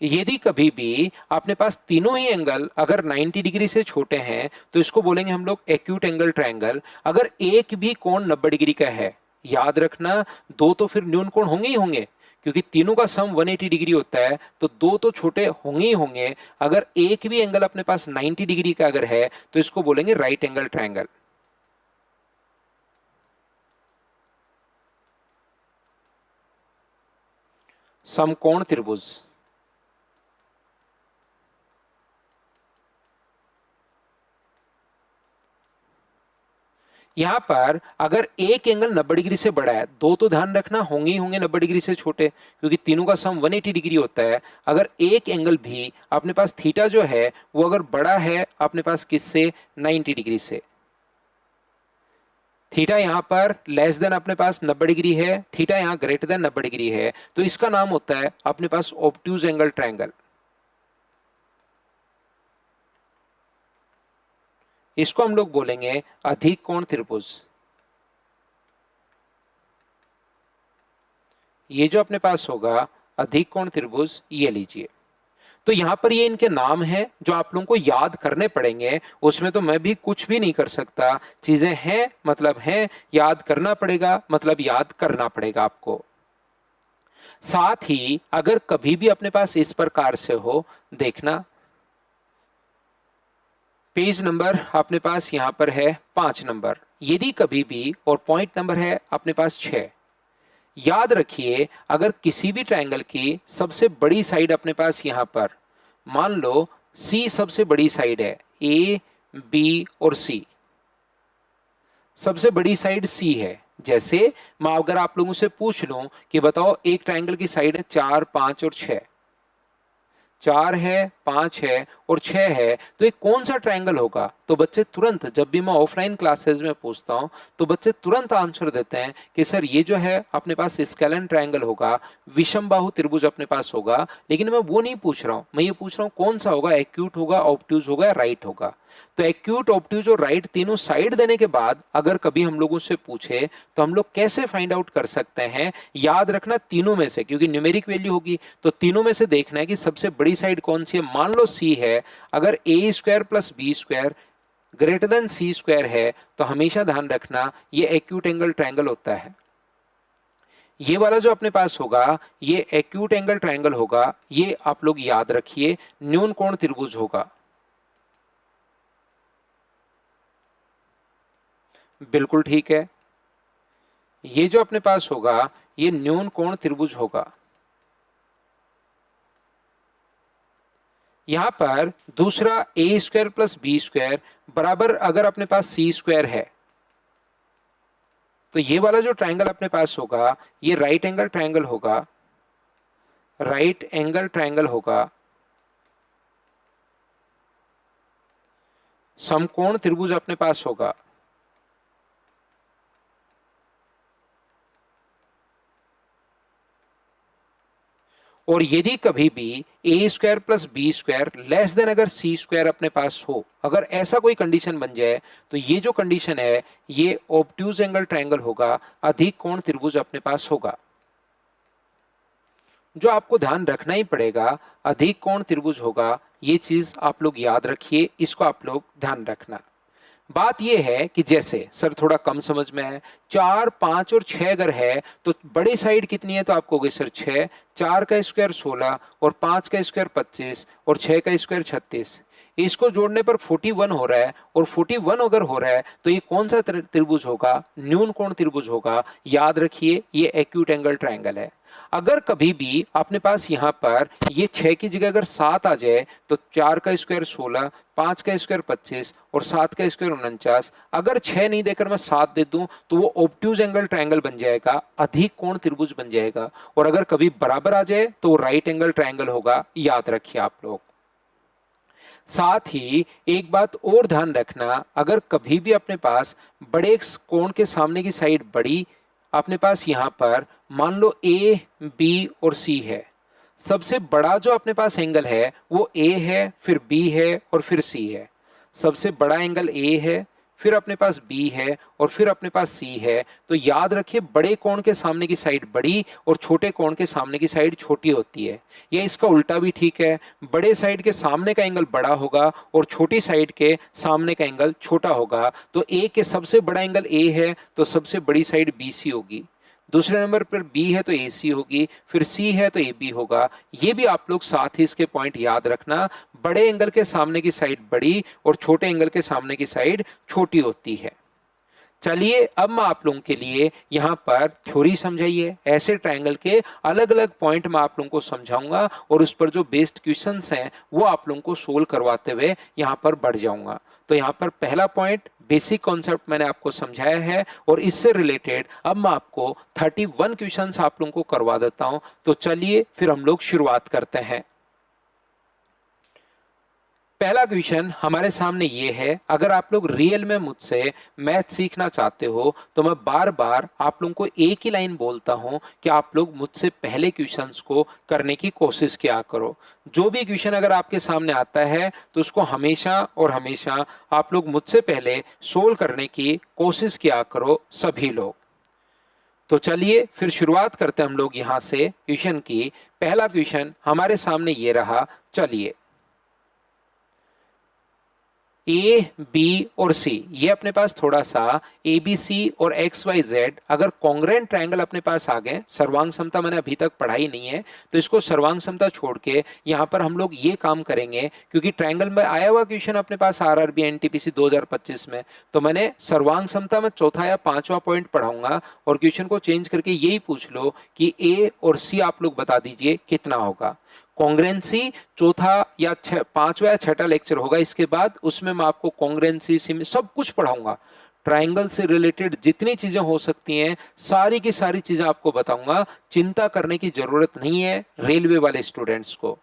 यदि कभी भी अपने पास तीनों ही एंगल अगर 90 डिग्री से छोटे हैं तो इसको बोलेंगे हम लोग एक्यूट एंगल ट्रायंगल। अगर एक भी कोण 90 डिग्री का है, याद रखना दो तो फिर न्यून कोण होंगे ही होंगे, क्योंकि तीनों का सम 180 डिग्री होता है, तो दो तो छोटे होंगे ही होंगे। अगर एक भी एंगल अपने पास 90 डिग्री का अगर है तो इसको बोलेंगे राइट एंगल ट्रायंगल। समकोण त्रिभुज। यहां पर अगर एक एंगल 90 डिग्री से बड़ा है, दो तो ध्यान रखना होंगे ही होंगे 90 डिग्री से छोटे, क्योंकि तीनों का सम 180 डिग्री होता है। अगर एक एंगल भी अपने पास थीटा जो है वो अगर बड़ा है अपने पास किससे, 90 डिग्री से, थीटा यहां पर लेस देन अपने पास 90 डिग्री है, थीटा यहां ग्रेटर देन 90 डिग्री है, तो इसका नाम होता है अपने पास ऑब्ट्यूज एंगल ट्रायंगल। इसको हम लोग बोलेंगे अधिक कोण त्रिभुज। ये जो अपने पास होगा अधिक कोण त्रिभुज, ये लीजिए। तो यहां पर ये इनके नाम हैं जो आप लोगों को याद करने पड़ेंगे, उसमें तो मैं भी कुछ भी नहीं कर सकता। चीजें हैं मतलब हैं, याद करना पड़ेगा मतलब याद करना पड़ेगा आपको। साथ ही अगर कभी भी अपने पास इस प्रकार से हो, देखना पेज नंबर अपने पास यहां पर है 5 नंबर, यदि कभी भी, और पॉइंट नंबर है अपने पास 6। याद रखिए अगर किसी भी ट्रायंगल की सबसे बड़ी साइड अपने पास यहां पर, मान लो सी सबसे बड़ी साइड है, ए बी और सी, सबसे बड़ी साइड सी है। जैसे मैं अगर आप लोगों से पूछ लूं कि बताओ एक ट्रायंगल की साइड है 4, 5 और 6, 4 है, 5 है और 6 है, तो ये कौन सा ट्रायंगल होगा? तो बच्चे तुरंत, जब भी मैं ऑफलाइन क्लासेस में पूछता हूं तो बच्चे तुरंत आंसर देते हैं कि सर ये जो है अपने पास स्केलन ट्रायंगल होगा, विषम बाहु त्रिभुज अपने पास होगा। लेकिन मैं वो नहीं पूछ रहा हूं, मैं ये पूछ रहा हूं कौन सा होगा, एक्यूट होगा, ऑब्ट्यूज होगा या राइट होगा। तो एक्यूट, ऑब्ट्यूज और राइट तीनों साइड देने के बाद अगर कभी हम लोगों से पूछे तो हम लोग कैसे फाइंड आउट कर सकते हैं? याद रखना तीनों में से, क्योंकि न्यूमेरिक वैल्यू होगी, तो तीनों में से देखना है कि सबसे बड़ी साइड कौन सी है। मान लो सी है, अगर a square plus b square greater than c square है तो हमेशा ध्यान रखना ये एक्यूट एंगल ट्रायंगल होता है। ये वाला जो अपने पास होगा ये एक्यूट एंगल ट्रायंगल होगा, ये आप लोग याद रखिए न्यून कोण त्रिभुज होगा। बिल्कुल ठीक है, ये जो अपने पास होगा ये न्यून कोण त्रिभुज होगा। यहां पर दूसरा ए स्क्वायर प्लस बी स्क्वायर बराबर अगर अपने पास सी स्क्वायर है, तो ये वाला जो ट्रायंगल अपने पास होगा ये राइट एंगल ट्रायंगल होगा, राइट एंगल ट्रायंगल होगा, समकोण त्रिभुज अपने पास होगा। और यदि कभी भी a square plus b square less than अगर सी स्क्वायर अपने पास हो, अगर ऐसा कोई कंडीशन बन जाए तो ये जो कंडीशन है ये ऑब्ट्यूज एंगल ट्रायंगल होगा, अधिक कोण त्रिभुज अपने पास होगा। जो आपको ध्यान रखना ही पड़ेगा, अधिक कोण त्रिभुज होगा, ये चीज आप लोग याद रखिए, इसको आप लोग ध्यान रखना। बात यह है कि जैसे सर थोड़ा कम समझ में है, 4, 5 और 6 अगर है तो बड़ी साइड कितनी है? तो आपको होगी सर 6, 4 का स्क्वायर 16 और 5 का स्क्वायर 25 और 6 का स्क्वायर 36। इसको जोड़ने पर 41 हो रहा है, और 41 अगर हो रहा है तो ये कौन सा त्रिभुज होगा? न्यून कोण त्रिभुज होगा। याद रखिए ये एक्यूट एंगल ट्रायंगल है। अगर कभी भी अपने पास यहाँ पर ये 6 की जगह अगर 7 आ जाए तो 4 का स्क्वायर 16, 5 का स्क्वायर 25 और 7 का स्क्वायर 49, अगर 6 नहीं देकर मैं 7 दे दूं तो वो ऑब्ट्यूज एंगल ट्रायंगल बन जाएगा, अधिक कोण त्रिभुज बन जाएगा। और अगर कभी बराबर आ जाए तो वो राइट एंगल ट्रायंगल होगा, याद रखिए आप लोग। साथ ही एक बात और ध्यान रखना, अगर कभी भी अपने पास बड़े कोण के सामने की साइड बड़ी, अपने पास यहाँ पर मान लो ए, बी और सी है, सबसे बड़ा जो अपने पास एंगल है वो ए है, फिर बी है और फिर सी है। सबसे बड़ा एंगल ए है, फिर अपने पास बी है और फिर अपने पास सी है। तो याद रखिए, बड़े कोण के सामने की साइड बड़ी और छोटे कोण के सामने की साइड छोटी होती है। या इसका उल्टा भी ठीक है, बड़े साइड के सामने का एंगल बड़ा होगा और छोटी साइड के सामने का एंगल छोटा होगा। तो ए के सबसे बड़ा एंगल ए है तो सबसे बड़ी साइड बी सी होगी, दूसरे नंबर पर बी है तो ए सी होगी, फिर सी है तो ए बी होगा। ये भी आप लोग साथ ही इसके पॉइंट याद रखना, बड़े एंगल के सामने की साइड बड़ी और छोटे एंगल के सामने की साइड छोटी होती है। चलिए अब मैं आप लोगों के लिए यहाँ पर थ्योरी समझाइए, ऐसे ट्रायंगल के अलग अलग पॉइंट मैं आप लोगों को समझाऊंगा और उस पर जो बेस्ड क्वेश्चंस हैं वो आप लोगों को सोल्व करवाते हुए यहाँ पर बढ़ जाऊंगा। तो यहाँ पर पहला पॉइंट बेसिक कॉन्सेप्ट मैंने आपको समझाया है और इससे रिलेटेड अब मैं आपको 31 क्वेश्चंस आप लोगों को करवा देता हूं। तो चलिए फिर हम लोग शुरुआत करते हैं। पहला क्वेश्चन हमारे सामने ये है, अगर आप लोग रियल में मुझसे मैथ सीखना चाहते हो तो मैं बार बार आप लोगों को एक ही लाइन बोलता हूं कि आप लोग मुझसे पहले क्वेश्चंस को करने की कोशिश किया करो। जो भी क्वेश्चन अगर आपके सामने आता है तो उसको हमेशा और हमेशा आप लोग मुझसे पहले सोल्व करने की कोशिश किया करो सभी लोग। तो चलिए फिर शुरुआत करते हैं हम लोग यहां से क्वेश्चन की। पहला क्वेश्चन हमारे सामने ये रहा, चलिए ए, बी और सी, ये अपने पास थोड़ा सा ए बी सी और एक्स वाई जेड अगर कॉन्ग्रेंट ट्रायंगल अपने पास आ गए, सर्वांग समता मैंने अभी तक पढ़ाई नहीं है तो इसको सर्वांग समता छोड़ के यहाँ पर हम लोग ये काम करेंगे, क्योंकि ट्रायंगल में आया हुआ क्वेश्चन अपने पास आरआरबी एनटीपीसी 2025 में, तो मैंने सर्वांग समता में चौथा या पांचवा पॉइंट पढ़ाऊंगा और क्वेश्चन को चेंज करके यही पूछ लो कि ए और सी आप लोग बता दीजिए कितना होगा। कॉन्ग्रेंसी चौथा या पांचवा या छठा लेक्चर होगा इसके बाद, उसमें मैं आपको कॉन्ग्रेंसी सब कुछ पढ़ाऊंगा। ट्रायंगल से रिलेटेड जितनी चीजें हो सकती हैं सारी की सारी चीजें आपको बताऊंगा, चिंता करने की जरूरत नहीं है रेलवे वाले स्टूडेंट्स को।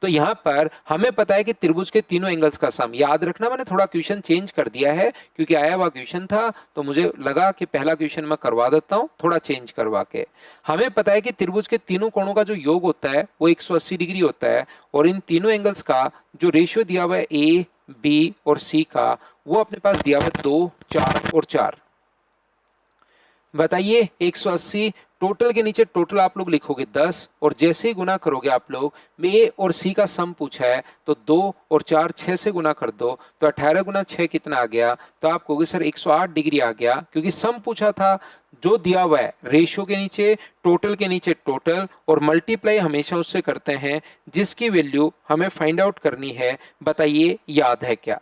तो यहां पर हमें पता है कि त्रिभुज के तीनों एंगल्स का सम, याद रखना मैंने थोड़ा क्वेश्चन चेंज कर दिया है क्योंकि आया हुआ क्वेश्चन था तो मुझे लगा कि पहला क्वेश्चन मैं करवा देता हूं थोड़ा चेंज करवा के। हमें पता है कि त्रिभुज के तीनों कोणों का जो योग होता है वो 180 डिग्री होता है और इन तीनों एंगल्स का जो रेशियो दिया हुआ है ए, बी और सी का, वो अपने पास दिया हुआ है 2, 4 और 4। बताइए 180 टोटल के नीचे टोटल आप लोग लिखोगे 10 और जैसे ही गुना करोगे आप लोग, ए और सी का सम पूछा है तो 2 और 4 6 से गुना कर दो तो 18 गुना 6 कितना आ गया, तो आप कहोगे सर 108 डिग्री आ गया, क्योंकि सम पूछा था। जो दिया हुआ है रेशियो के नीचे टोटल के नीचे टोटल और मल्टीप्लाई हमेशा उससे करते हैं जिसकी वैल्यू हमें फाइंड आउट करनी है। बताइए याद है क्या?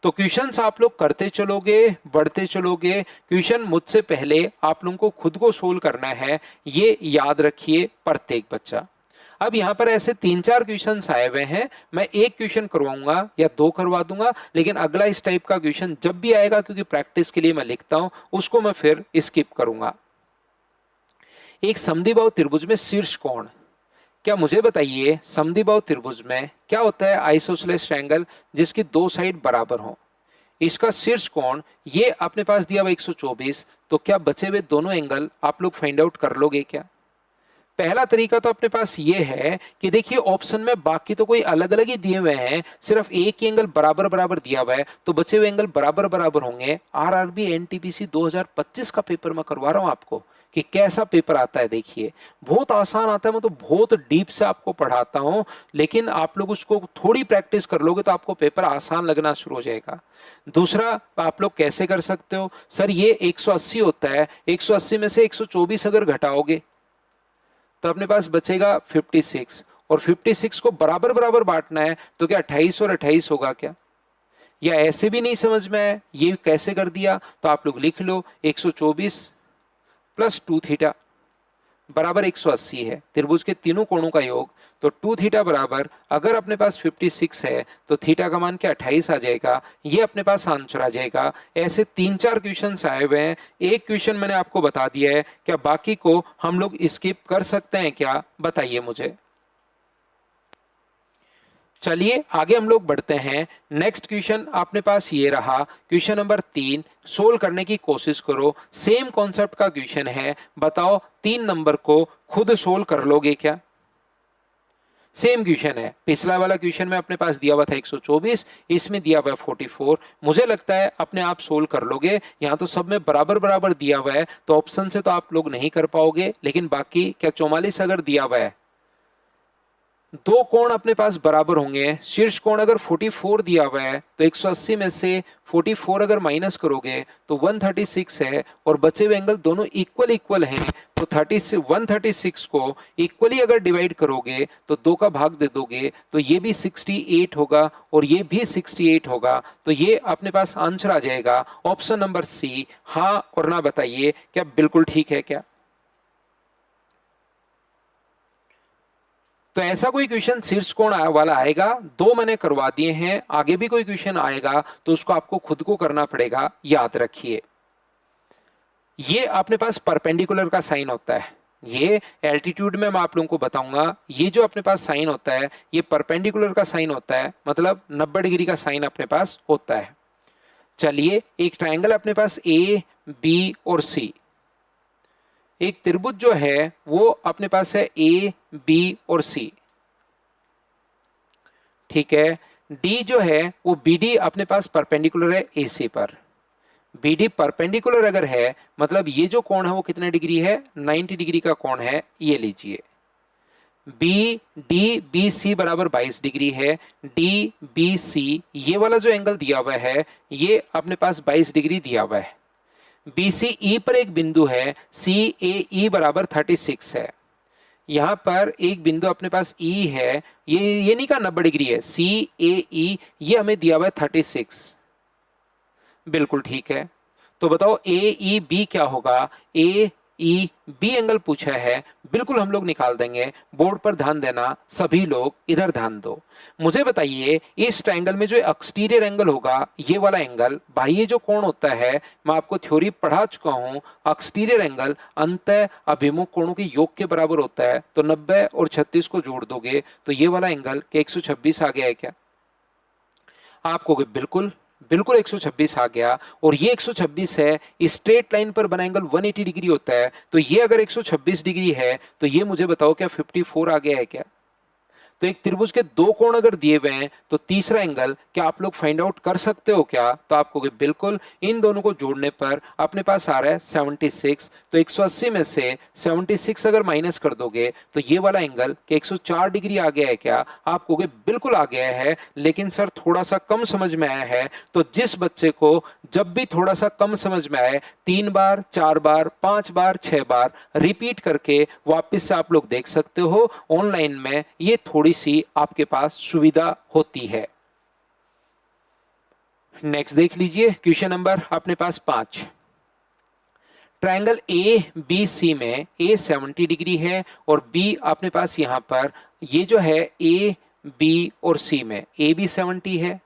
तो क्वेश्चंस आप लोग करते चलोगे, बढ़ते चलोगे, क्वेश्चन मुझसे पहले आप लोगों को खुद को सोल्व करना है, ये याद रखिए प्रत्येक बच्चा। अब यहाँ पर ऐसे 3-4 क्वेश्चंस आए हुए हैं, मैं एक क्वेश्चन करवाऊंगा या 2 करवा दूंगा, लेकिन अगला इस टाइप का क्वेश्चन जब भी आएगा, क्योंकि प्रैक्टिस के लिए मैं लिखता हूं, उसको मैं फिर स्किप करूंगा। एक समद्विबाहु त्रिभुज में शीर्ष कोण, क्या मुझे बताइए समद्विबाहु त्रिभुज में क्या होता है? आइसोसेलेस ट्रायंगल जिसकी दो साइड बराबर हो, इसका शीर्ष कोण ये अपने पास दिया हुआ 124, तो क्या बचे हुए दोनों एंगल आप लोग फाइंड आउट कर लोगे क्या? पहला तरीका तो अपने पास ये है कि देखिए ऑप्शन में बाकी तो कोई अलग अलग ही दिए हुए हैं, सिर्फ एक ही एंगल बराबर बराबर दिया हुआ है तो बचे हुए एंगल बराबर बराबर होंगे। आरआरबी एनटीपीसी 2025 का पेपर मैं करवा रहा हूं आपको कि कैसा पेपर आता है। देखिए बहुत आसान आता है, मैं तो बहुत डीप से आपको पढ़ाता हूं, लेकिन आप लोग उसको थोड़ी प्रैक्टिस कर लोगे तो आपको पेपर आसान लगना शुरू हो जाएगा। दूसरा आप लोग कैसे कर सकते हो, सर ये 180 होता है, 180 में से 124 अगर घटाओगे तो अपने पास बचेगा 56 और 56 को बराबर बराबर बांटना है तो क्या 28 और 28 होगा क्या? या ऐसे भी नहीं समझ में है ये कैसे कर दिया, तो आप लोग लिख लो 124 प्लस 2 थीटा बराबर 180 है, त्रिभुज के तीनों कोणों का योग, तो 2 थीटा बराबर, अगर अपने पास 56 है तो थीटा का मान क्या 28 आ जाएगा, ये अपने पास आंसर आ जाएगा। ऐसे 3-4 क्वेश्चन आए हुए हैं, एक क्वेश्चन मैंने आपको बता दिया है, क्या बाकी को हम लोग स्किप कर सकते हैं क्या? बताइए मुझे। चलिए आगे हम लोग बढ़ते हैं। नेक्स्ट क्वेश्चन अपने पास ये रहा, क्वेश्चन नंबर 3 सोल्व करने की कोशिश करो। सेम कॉन्सेप्ट का क्वेश्चन है, बताओ 3 नंबर को खुद सोल्व कर लोगे क्या? सेम क्वेश्चन है, पिछला वाला क्वेश्चन में अपने पास दिया हुआ था 124, इसमें दिया हुआ है 44। मुझे लगता है अपने आप सोल्व कर लोगे। यहाँ तो सब में बराबर बराबर दिया हुआ है, तो ऑप्शन से तो आप लोग नहीं कर पाओगे, लेकिन बाकी क्या 44 अगर दिया हुआ है, दो कोण अपने पास बराबर होंगे, शीर्ष कोण अगर 44 दिया हुआ है तो 180 में से 44 अगर माइनस करोगे तो 136 है, और बचे हुए एंगल दोनों इक्वल इक्वल हैं, तो 136 को इक्वली अगर डिवाइड करोगे तो 2 का भाग दे दोगे तो ये भी 68 होगा और ये भी 68 होगा। तो ये अपने पास आंसर आ जाएगा ऑप्शन नंबर सी। हाँ और ना बताइए क्या बिल्कुल ठीक है क्या? तो ऐसा कोई क्वेश्चन शीर्ष कोण वाला आएगा, 2 मैंने करवा दिए हैं, आगे भी कोई क्वेश्चन आएगा तो उसको आपको खुद को करना पड़ेगा, याद रखिए। ये अपने पास परपेंडिकुलर का साइन होता है, ये एल्टीट्यूड में मैं आप लोगों को बताऊंगा। ये जो अपने पास साइन होता है ये परपेंडिकुलर का साइन होता है, मतलब 90 डिग्री का साइन अपने पास होता है। चलिए एक ट्रायंगल अपने पास ए बी और सी, एक त्रिभुज जो है वो अपने पास है ए बी और सी, ठीक है। डी जो है वो बी डी अपने पास परपेंडिकुलर है ए सी पर। बी डी परपेंडिकुलर अगर है मतलब ये जो कोण है वो कितने डिग्री है, 90 डिग्री का कोण है, ये लीजिए। बी डी बी सी बराबर 22 डिग्री है। डी बी सी ये वाला जो एंगल दिया हुआ है ये अपने पास 22 डिग्री दिया हुआ है। बी सी ई पर एक बिंदु है, सी ए ई बराबर 36 है। यहां पर एक बिंदु अपने पास ई है, ये नहीं कहा 90 डिग्री है, सी ए ई ये हमें दिया हुआ है 36, बिल्कुल ठीक है। तो बताओ ए ई बी क्या होगा? ए ई बी एंगल पूछा है, बिल्कुल हम लोग निकाल देंगे। बोर्ड पर ध्यान देना, सभी लोग इधर ध्यान दो। मुझे बताइए इस ट्रायंगल में जो एक्सटीरियर एंगल होगा, ये वाला एंगल, बाह्य जो कोण होता है, मैं आपको थ्योरी पढ़ा चुका हूं, एक्सटीरियर एंगल अंतः अभिमुख कोणों के योग के बराबर होता है। तो 90 और 36 को जोड़ दोगे तो ये वाला एंगल के 126 आ गया है क्या? आप कहोगे बिल्कुल बिल्कुल 126 आ गया, और ये 126 है, स्ट्रेट लाइन पर बना एंगल 180 डिग्री होता है, तो ये अगर 126 डिग्री है तो ये मुझे बताओ क्या 54 आ गया है क्या? तो एक त्रिभुज के 2 कोण अगर दिए हुए हैं तो तीसरा एंगल क्या आप लोग फाइंड आउट कर सकते हो क्या? तो आप कहोगे बिल्कुल, इन दोनों को जोड़ने पर अपने पास आ रहा है 76। तो 180 में से 76 अगर माइनस कर दोगे तो ये वाला एंगल के 104 डिग्री आ गया है क्या? आप कहोगे बिल्कुल आ गया है, लेकिन सर थोड़ा सा कम समझ में आया है। तो जिस बच्चे को जब भी थोड़ा सा कम समझ में आए, 3 बार 4 बार 5 बार 6 बार रिपीट करके वापस से आप लोग देख सकते हो ऑनलाइन में, ये थोड़ी सी आपके पास सुविधा होती है। नेक्स्ट देख लीजिए क्वेश्चन नंबर अपने पास 5। ट्रायंगल ए बी सी में ए 70 डिग्री है और बी अपने पास यहां पर ये जो है ए बी और सी में ए भी 70 है,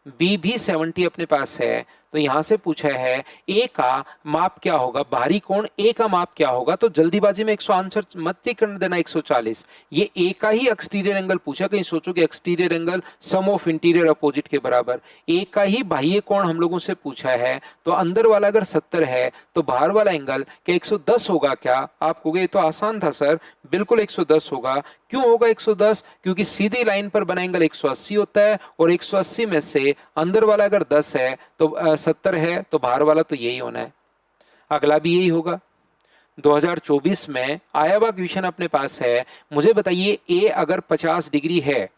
बी भी 70 अपने पास है। तो यहां से पूछा है ए का माप क्या होगा, बाहरी कोण ए का माप क्या होगा? तो जल्दीबाजी में 100 आंसर मत ही करने देना, 140। ये ए का ही एक्सटीरियर एंगल पूछा, कहीं सोचो कि exterior angle sum of interior opposite के बराबर। ए का ही बाह्य कोण हम लोगों से पूछा है, तो अंदर वाला अगर 70 है तो बाहर वाला एंगल क्या 110 होगा क्या? आप कहोगे ये तो आसान था सर, बिल्कुल 110 होगा। क्यों होगा 110? क्योंकि सीधी लाइन पर बना एंगल 180 होता है, और 180 में से अंदर वाला अगर 10 है तो 70 है, तो बाहर वाला तो यही होना है, अगला भी यही होगा। 2024 में आया हुआ क्वेश्चन अपने पास है, मुझे बताइए ए अगर 50 डिग्री है,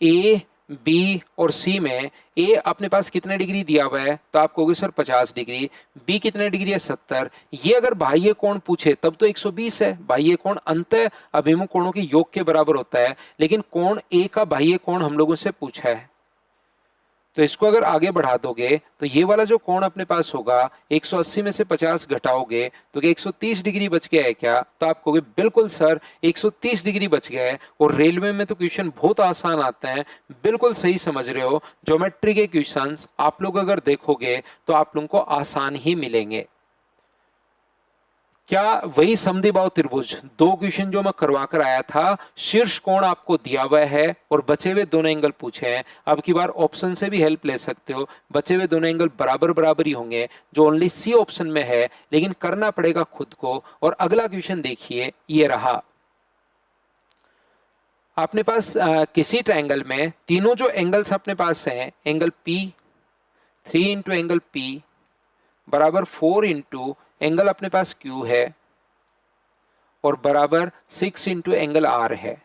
ए बी और सी में ए अपने पास कितने डिग्री दिया हुआ है? तो आप कहोगे सर 50 डिग्री। बी कितने डिग्री है? 70। ये अगर बाह्य कोण पूछे तब तो 120 है, बाह्य कोण अंतः अभिमुख कोणों के योग के बराबर होता है, लेकिन कोण ए का बाह्य कोण हम लोगों से पूछा है। तो इसको अगर आगे बढ़ा दोगे तो ये वाला जो कोण अपने पास होगा, 180 में से 50 घटाओगे तो क्या 130 डिग्री बच गया है क्या? तो आप कहोगे बिल्कुल सर 130 डिग्री बच गया है। और रेलवे में तो क्वेश्चन बहुत आसान आते हैं, बिल्कुल सही समझ रहे हो। ज्योमेट्री के क्वेश्चंस आप लोग अगर देखोगे तो आप लोगों को आसान ही मिलेंगे। क्या वही समद्विबाहु त्रिभुज, दो क्वेश्चन जो मैं करवा कर आया था, शीर्ष कोण आपको दिया हुआ है और बचे हुए दोनों एंगल पूछे हैं। अब की बार ऑप्शन से भी हेल्प ले सकते हो, बचे हुए दोनों एंगल बराबर बराबर ही होंगे, जो ओनली सी ऑप्शन में है, लेकिन करना पड़ेगा खुद को। और अगला क्वेश्चन देखिए, ये रहा। अपने पास किसी ट्रायंगल में तीनों जो एंगल्स अपने पास हैं, angle P 3 into angle P बराबर 4 इंटू एंगल अपने पास Q है और बराबर 6 इंटू एंगल R है।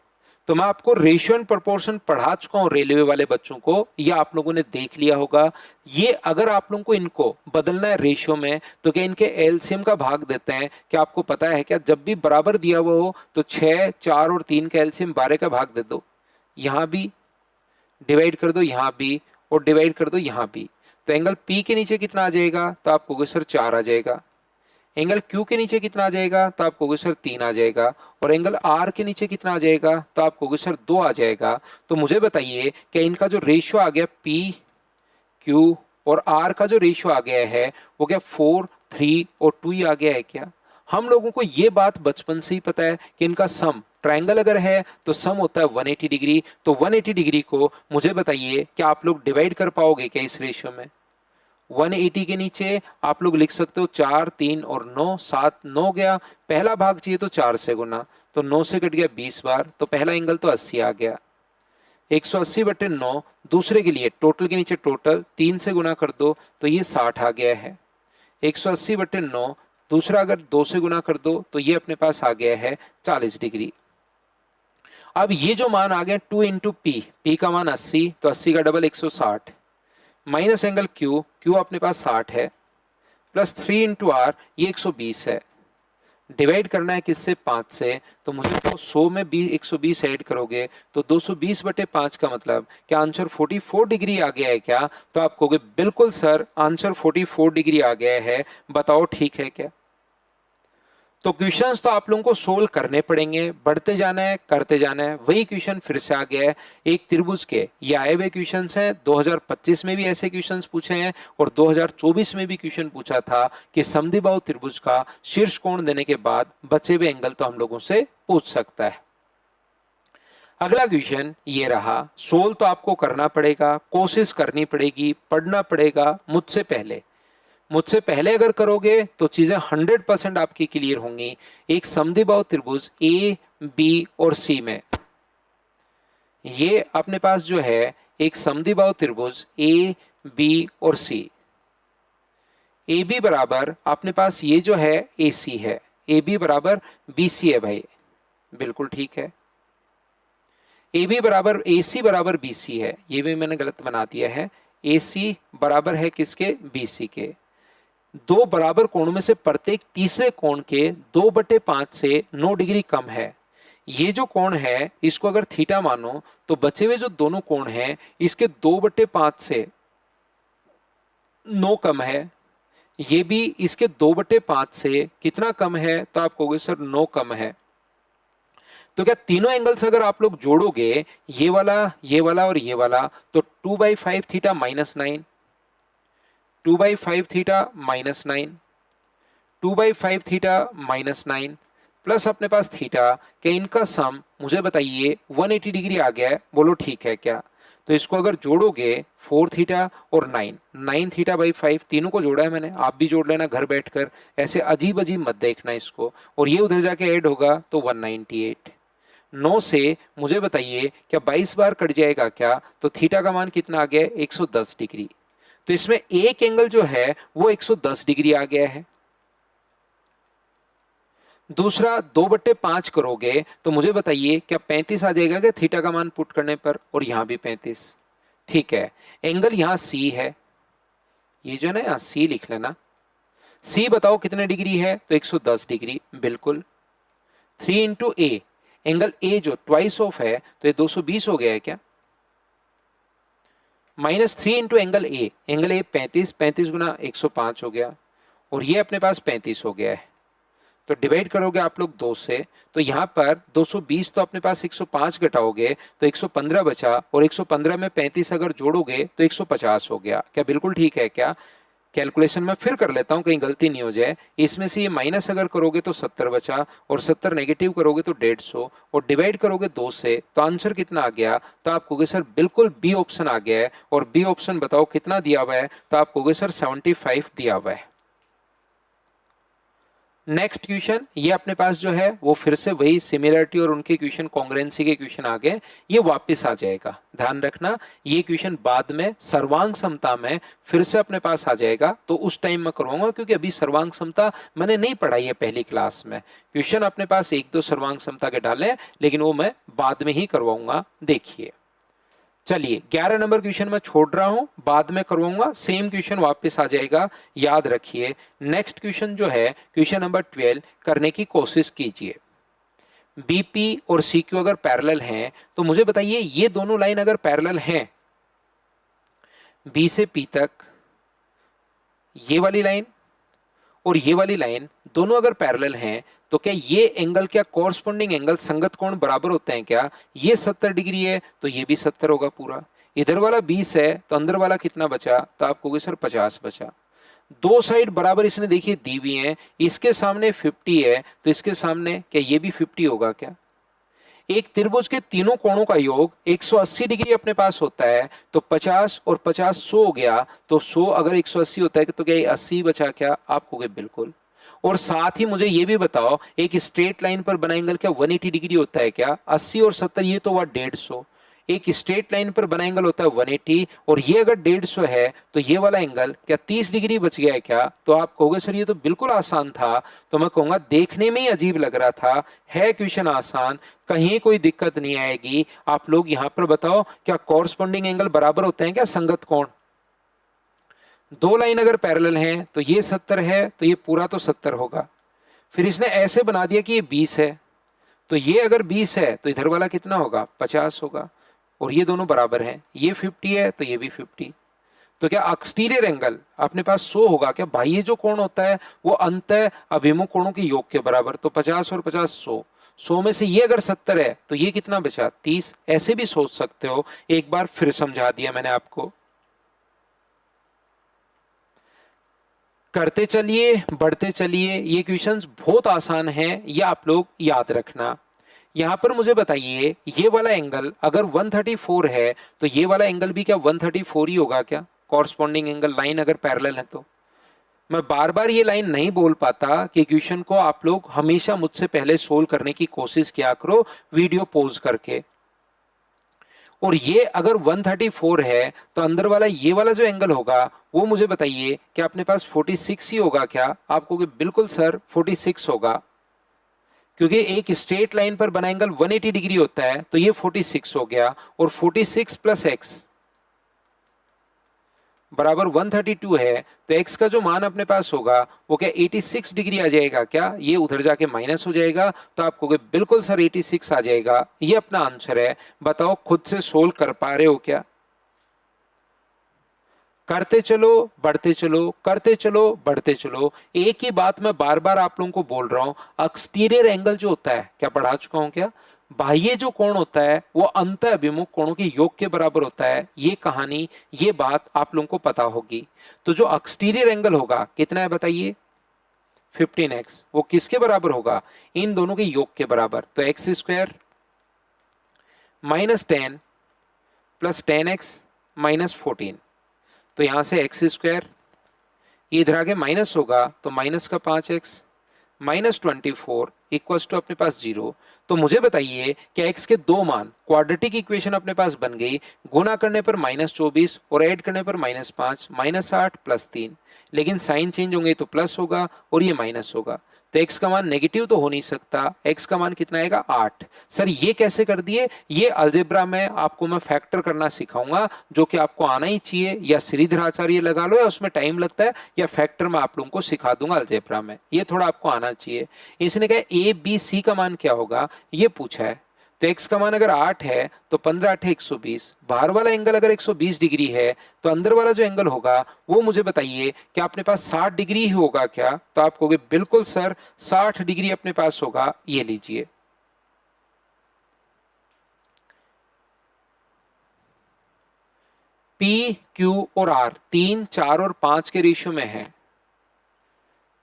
तो मैं आपको रेशियो एंड प्रोपोर्शन पढ़ा चुका हूं रेलवे वाले बच्चों को, ये आप लोगों ने देख लिया होगा। ये अगर आप लोगों को इनको बदलना है रेशियो में, तो क्या इनके एलसीएम का भाग देते हैं? क्या आपको पता है क्या, जब भी बराबर दिया हुआ हो तो 6, 4 और 3 का एलसीएम 12 का भाग दे दो, यहां भी डिवाइड कर दो, यहां भी, और डिवाइड कर दो यहां भी। तो एंगल P के नीचे कितना आ जाएगा? तो आप कहोगे सर 4 आ जाएगा। एंगल Q के नीचे कितना आ जाएगा? तो आप कहोगे सर 3 आ जाएगा। और एंगल R के नीचे कितना आ जाएगा? तो आप कहोगे सर 2 आ जाएगा। तो मुझे बताइए कि इनका जो रेशियो आ गया P, Q और R का जो रेशियो आ गया है वो क्या 4, 3 और 2 ही आ गया है क्या? हम लोगों को ये बात बचपन से ही पता है कि इनका सम, ट्रायंगल अगर है तो सम होता है 180 डिग्री। तो 180 डिग्री को मुझे बताइए क्या आप लोग डिवाइड कर पाओगे क्या इस रेशियो में? 180 के नीचे आप लोग लिख सकते हो 4, 3 और 9, 7, 9 गया। पहला भाग चाहिए तो 4 से गुना, तो 9 से कट गया 20 बार, तो पहला एंगल तो 80 आ गया। 180/9 दूसरे के लिए, टोटल के नीचे टोटल 3 से गुना कर दो तो ये 60 आ गया है। 180/9 दूसरा अगर 2 से गुना कर दो तो ये अपने पास आ गया है 40 डिग्री। अब ये जो मान आ गया 2 इंटू पी का मान 80, तो 80 का डबल 160, माइनस एंगल क्यू अपने पास 60 है, प्लस 3 इंटू आर, ये 120 है। डिवाइड करना है किससे? 5 से। तो मुझे तो 100 में 120 ऐड करोगे तो 220/5 का मतलब क्या आंसर 44 डिग्री आ गया है क्या? तो आप कहोगे बिल्कुल सर, आंसर 44 डिग्री आ गया है। बताओ ठीक है क्या? तो क्वेश्चंस तो आप लोगों को सोल्व करने पड़ेंगे, बढ़ते जाना है, करते जाना है। वही क्वेश्चन फिर से आ गया है एक त्रिभुज के, ये आए हुए क्वेश्चंस हैं। 2025 में भी ऐसे क्वेश्चंस पूछे हैं और 2024 में भी क्वेश्चन पूछा था कि समद्विबाहु त्रिभुज का शीर्ष कोण देने के बाद बचे हुए एंगल तो हम लोगों से पूछ सकता है। अगला क्वेश्चन ये रहा। सोल्व तो आपको करना पड़ेगा, कोशिश करनी पड़ेगी, पढ़ना पड़ेगा मुझसे पहले अगर करोगे तो चीजें 100% आपकी क्लियर होंगी। एक समद्विबाहु त्रिभुज ए, बी और सी में, ये अपने पास जो है एक समद्विबाहु त्रिभुज ए, बी और सी। ए बी बराबर अपने पास ये जो है ए सी है, ए बी बराबर बी सी है भाई, बिल्कुल ठीक है। ए बी बराबर ए सी बराबर बी सी है, ये भी मैंने गलत बना दिया है। ए सी बराबर है किसके? बी सी के। दो बराबर कोणों में से प्रत्येक तीसरे कोण के 2/5 से 9 डिग्री कम है। ये जो कोण है इसको अगर थीटा मानो तो बचे हुए जो दोनों कोण हैं इसके 2/5 से 9 कम है। ये भी इसके 2/5 से कितना कम है? तो आप कहोगे सर 9 कम है। तो क्या तीनों एंगल्स अगर आप लोग जोड़ोगे, ये वाला और ये वाला, तो 2/5 थीटा -9, 2/5 थीटा -9, 2/5 थीटा -9 प्लस अपने पास थीटा, क्या इनका सम मुझे बताइए 180 डिग्री आ गया है? बोलो ठीक है क्या? तो इसको अगर जोड़ोगे 4 थीटा और 9 थीटा/5, तीनों को जोड़ा है मैंने, आप भी जोड़ लेना घर बैठकर, ऐसे अजीब अजीब मत देखना इसको। और ये उधर जाके ऐड होगा तो 198। 9 से मुझे बताइए क्या 22 बार कट जाएगा क्या? तो थीटा का मान कितना आ गया है? 110 डिग्री। तो इसमें एक एंगल जो है वो 110 डिग्री आ गया है। दूसरा 2/5 करोगे तो मुझे बताइए क्या 35 आ जाएगा क्या थीटा का मान पुट करने पर? और यहां भी 35। ठीक है, एंगल यहां सी है, ये जो है ना यहां सी लिख लेना। सी बताओ कितने डिग्री है? तो 110 डिग्री, बिल्कुल। 3 इंटू ए, एंगल ए जो ट्वाइस ऑफ है तो ये 220 हो गया है क्या? -3 इंटू एंगल ए 35, 35 गुना 105 हो गया, और ये अपने पास 35 हो गया है। तो डिवाइड करोगे आप लोग 2 से, तो यहां पर 220 तो अपने पास 105 घटाओगे तो 115 बचा, और 115 में 35 अगर जोड़ोगे तो 150 हो गया। क्या बिल्कुल ठीक है क्या? कैलकुलेशन में फिर कर लेता हूं कहीं गलती नहीं हो जाए। इसमें से ये माइनस अगर करोगे तो 70 बचा, और 70 नेगेटिव करोगे तो 150, और डिवाइड करोगे 2 से, तो आंसर कितना आ गया? तो आप कहोगे सर बिल्कुल बी ऑप्शन आ गया है। और बी ऑप्शन बताओ कितना दिया हुआ है? तो आप कहोगे सर 75 दिया हुआ है। नेक्स्ट क्वेश्चन, ये अपने पास जो है वो फिर से वही सिमिलरिटी और उनके क्वेश्चन कॉन्ग्रुएंसी के क्वेश्चन आ गए, ये वापस आ जाएगा। ध्यान रखना ये क्वेश्चन बाद में सर्वांग समता में फिर से अपने पास आ जाएगा, तो उस टाइम में करवाऊंगा, क्योंकि अभी सर्वांग समता मैंने नहीं पढ़ाई है पहली क्लास में। क्वेश्चन अपने पास एक दो सर्वांग समता के डाले, लेकिन वो मैं बाद में ही करवाऊंगा। देखिए चलिए 11 नंबर क्वेश्चन मैं छोड़ रहा हूं, बाद में करवाऊंगा, सेम क्वेश्चन वापस आ जाएगा, याद रखिए। नेक्स्ट क्वेश्चन जो है क्वेश्चन नंबर 12 करने की कोशिश कीजिए। बीपी और सीक्यू अगर पैरेलल हैं तो मुझे बताइए ये दोनों लाइन अगर पैरेलल हैं, बी से पी तक ये वाली लाइन और ये वाली लाइन दोनों अगर पैरेलल हैं, तो क्या ये एंगल, क्या कॉरस्पॉन्डिंग एंगल संगत कोण बराबर होते हैं क्या? ये 70 डिग्री है तो ये भी 70 होगा पूरा। इधर वाला 20 है तो अंदर वाला कितना बचा? तो आप कहोगे सर 50 बचा। दो साइड बराबर इसने देखिए दी हुई है, इसके सामने 50 है तो इसके सामने क्या ये भी 50 होगा क्या? एक त्रिभुज के तीनों कोणों का योग 180 डिग्री अपने पास होता है, तो 50 और 50 100 हो गया, तो 100 अगर 180 होता है तो क्या ये 80 बचा क्या? आप कहोगे बिल्कुल। और साथ ही मुझे ये भी बताओ एक स्ट्रेट लाइन पर बना एंगल क्या 180 डिग्री होता है क्या? 80 और 70 ये तो हुआ 150। एक स्ट्रेट लाइन पर बना एंगल होता है 180, और ये अगर 150 है तो ये वाला एंगल क्या 30 डिग्री बच गया है क्या? तो आप कहोगे सर ये तो बिल्कुल आसान था। तो मैं कहूंगा देखने में ही अजीब लग रहा था, है क्वेश्चन आसान, कहीं कोई दिक्कत नहीं आएगी। आप लोग यहां पर बताओ क्या कॉरस्पॉन्डिंग एंगल बराबर होते हैं क्या संगत कोण? दो लाइन अगर पैरेलल हैं तो ये 70 है तो ये पूरा तो 70 होगा। फिर इसने ऐसे बना दिया कि ये 20 है, तो ये अगर 20 है तो इधर वाला कितना होगा? 50 होगा। और ये दोनों बराबर हैं, ये 50 है तो ये भी 50। तो क्या एक्सटीरियर एंगल अपने पास 100 होगा क्या? बाह्य जो कोण होता है वो अंतः अभिमुख कोणों के योग के बराबर। तो 50 और 50 100, 100 में से ये अगर 70 है तो ये कितना बचा? 30। ऐसे भी सोच सकते हो, एक बार फिर समझा दिया मैंने आपको। करते चलिए, बढ़ते चलिए, ये क्वेश्चंस बहुत आसान हैं, ये आप लोग याद रखना। यहां पर मुझे बताइए ये वाला एंगल अगर 134 है तो ये वाला एंगल भी क्या 134 ही होगा क्या? कॉरस्पॉन्डिंग एंगल लाइन अगर पैरेलल है तो। मैं बार बार ये लाइन नहीं बोल पाता कि क्वेश्चन को आप लोग हमेशा मुझसे पहले सोल्व करने की कोशिश किया करो वीडियो पॉज करके। और ये अगर 134 है तो अंदर वाला ये वाला जो एंगल होगा वो मुझे बताइए कि अपने पास 46 ही होगा क्या? आप कहोगे बिल्कुल सर 46 होगा, क्योंकि एक स्ट्रेट लाइन पर बना एंगल 180 डिग्री होता है, तो ये 46 हो गया। और 46 प्लस एक्स बराबर 132 है, तो x का जो मान अपने पास होगा वो क्या 86 डिग्री आ जाएगा क्या? ये उधर जाके माइनस हो जाएगा, तो आप कहोगे बिल्कुल सर 86 आ जाएगा, ये अपना आंसर है। बताओ खुद से सोल्व कर पा रहे हो क्या? करते चलो, बढ़ते चलो, करते चलो, बढ़ते चलो। एक ही बात मैं बार बार आप लोगों को बोल रहा हूं, एक्सटीरियर एंगल जो होता है, क्या पढ़ा चुका हूं क्या? बाह्य जो कोण होता है वो अंत अभिमुख कोणों के योग के बराबर होता है। ये कहानी, ये बात आप लोगों को पता होगी। तो जो एक्सटीरियर एंगल होगा कितना है बताइए? 15x। वो किसके बराबर होगा? इन दोनों के योग के बराबर। तो x square minus 10 plus 10x minus 14। तो यहां से एक्स स्क्वायर, ये इधर आगे माइनस होगा तो माइनस का 5x माइनस 24 इक्वल्स टू अपने पास 0। तो मुझे बताइए कि x के दो मान, क्वाड्रेटिक इक्वेशन अपने पास बन गई, गुना करने पर -24 और ऐड करने पर -5 -8 प्लस 3। लेकिन साइन चेंज होंगे तो प्लस होगा और ये माइनस होगा, तो x का मान नेगेटिव तो हो नहीं सकता। x का मान कितना आएगा? 8। सर ये कैसे कर दिए? ये अलजेब्रा में आपको मैं फैक्टर करना सिखाऊंगा, जो कि आपको आना ही चाहिए, या श्रीधर आचार्य लगा लो, या उसमें टाइम लगता है, या फैक्टर में आप लोगों को सिखा दूंगा अलजेब्रा में, ये थोड़ा आपको आना चाहिए। इसने कहा ए बी सी का मान क्या होगा ये पूछा है। तो x का मान अगर 8 है तो 15 8 120। बाहर वाला एंगल अगर 120 डिग्री है तो अंदर वाला जो एंगल होगा वो मुझे बताइए कि अपने पास 60 डिग्री ही होगा क्या? तो आप कहोगे बिल्कुल सर 60 डिग्री अपने पास होगा। ये लीजिए, पी क्यू और आर 3, 4 और 5 के रेशियो में है।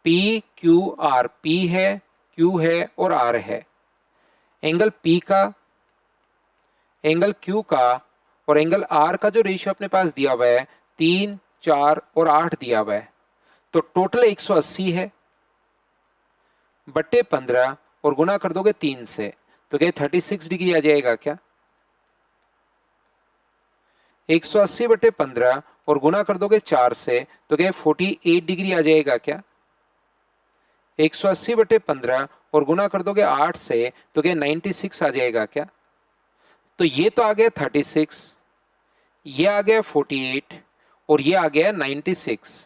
पी क्यू आर, पी है, क्यू है और आर है। एंगल पी का, एंगल क्यू का और एंगल आर का जो रेशियो अपने पास दिया हुआ है 3, 4 और 8 दिया हुआ है, तो टोटल 180 है बट्टे 15 और गुना कर दोगे 3 से तो क्या 36 डिग्री आ जाएगा क्या? 180 बट्टे 15 और गुना कर दोगे 4 से तो क्या 48 डिग्री आ जाएगा क्या? 180 बट्टे 15 और गुना कर दोगे 8 से तो क्या 96 आ जाएगा क्या? तो ये तो आ गया 36, ये आ गया 48 और ये आ गया 96।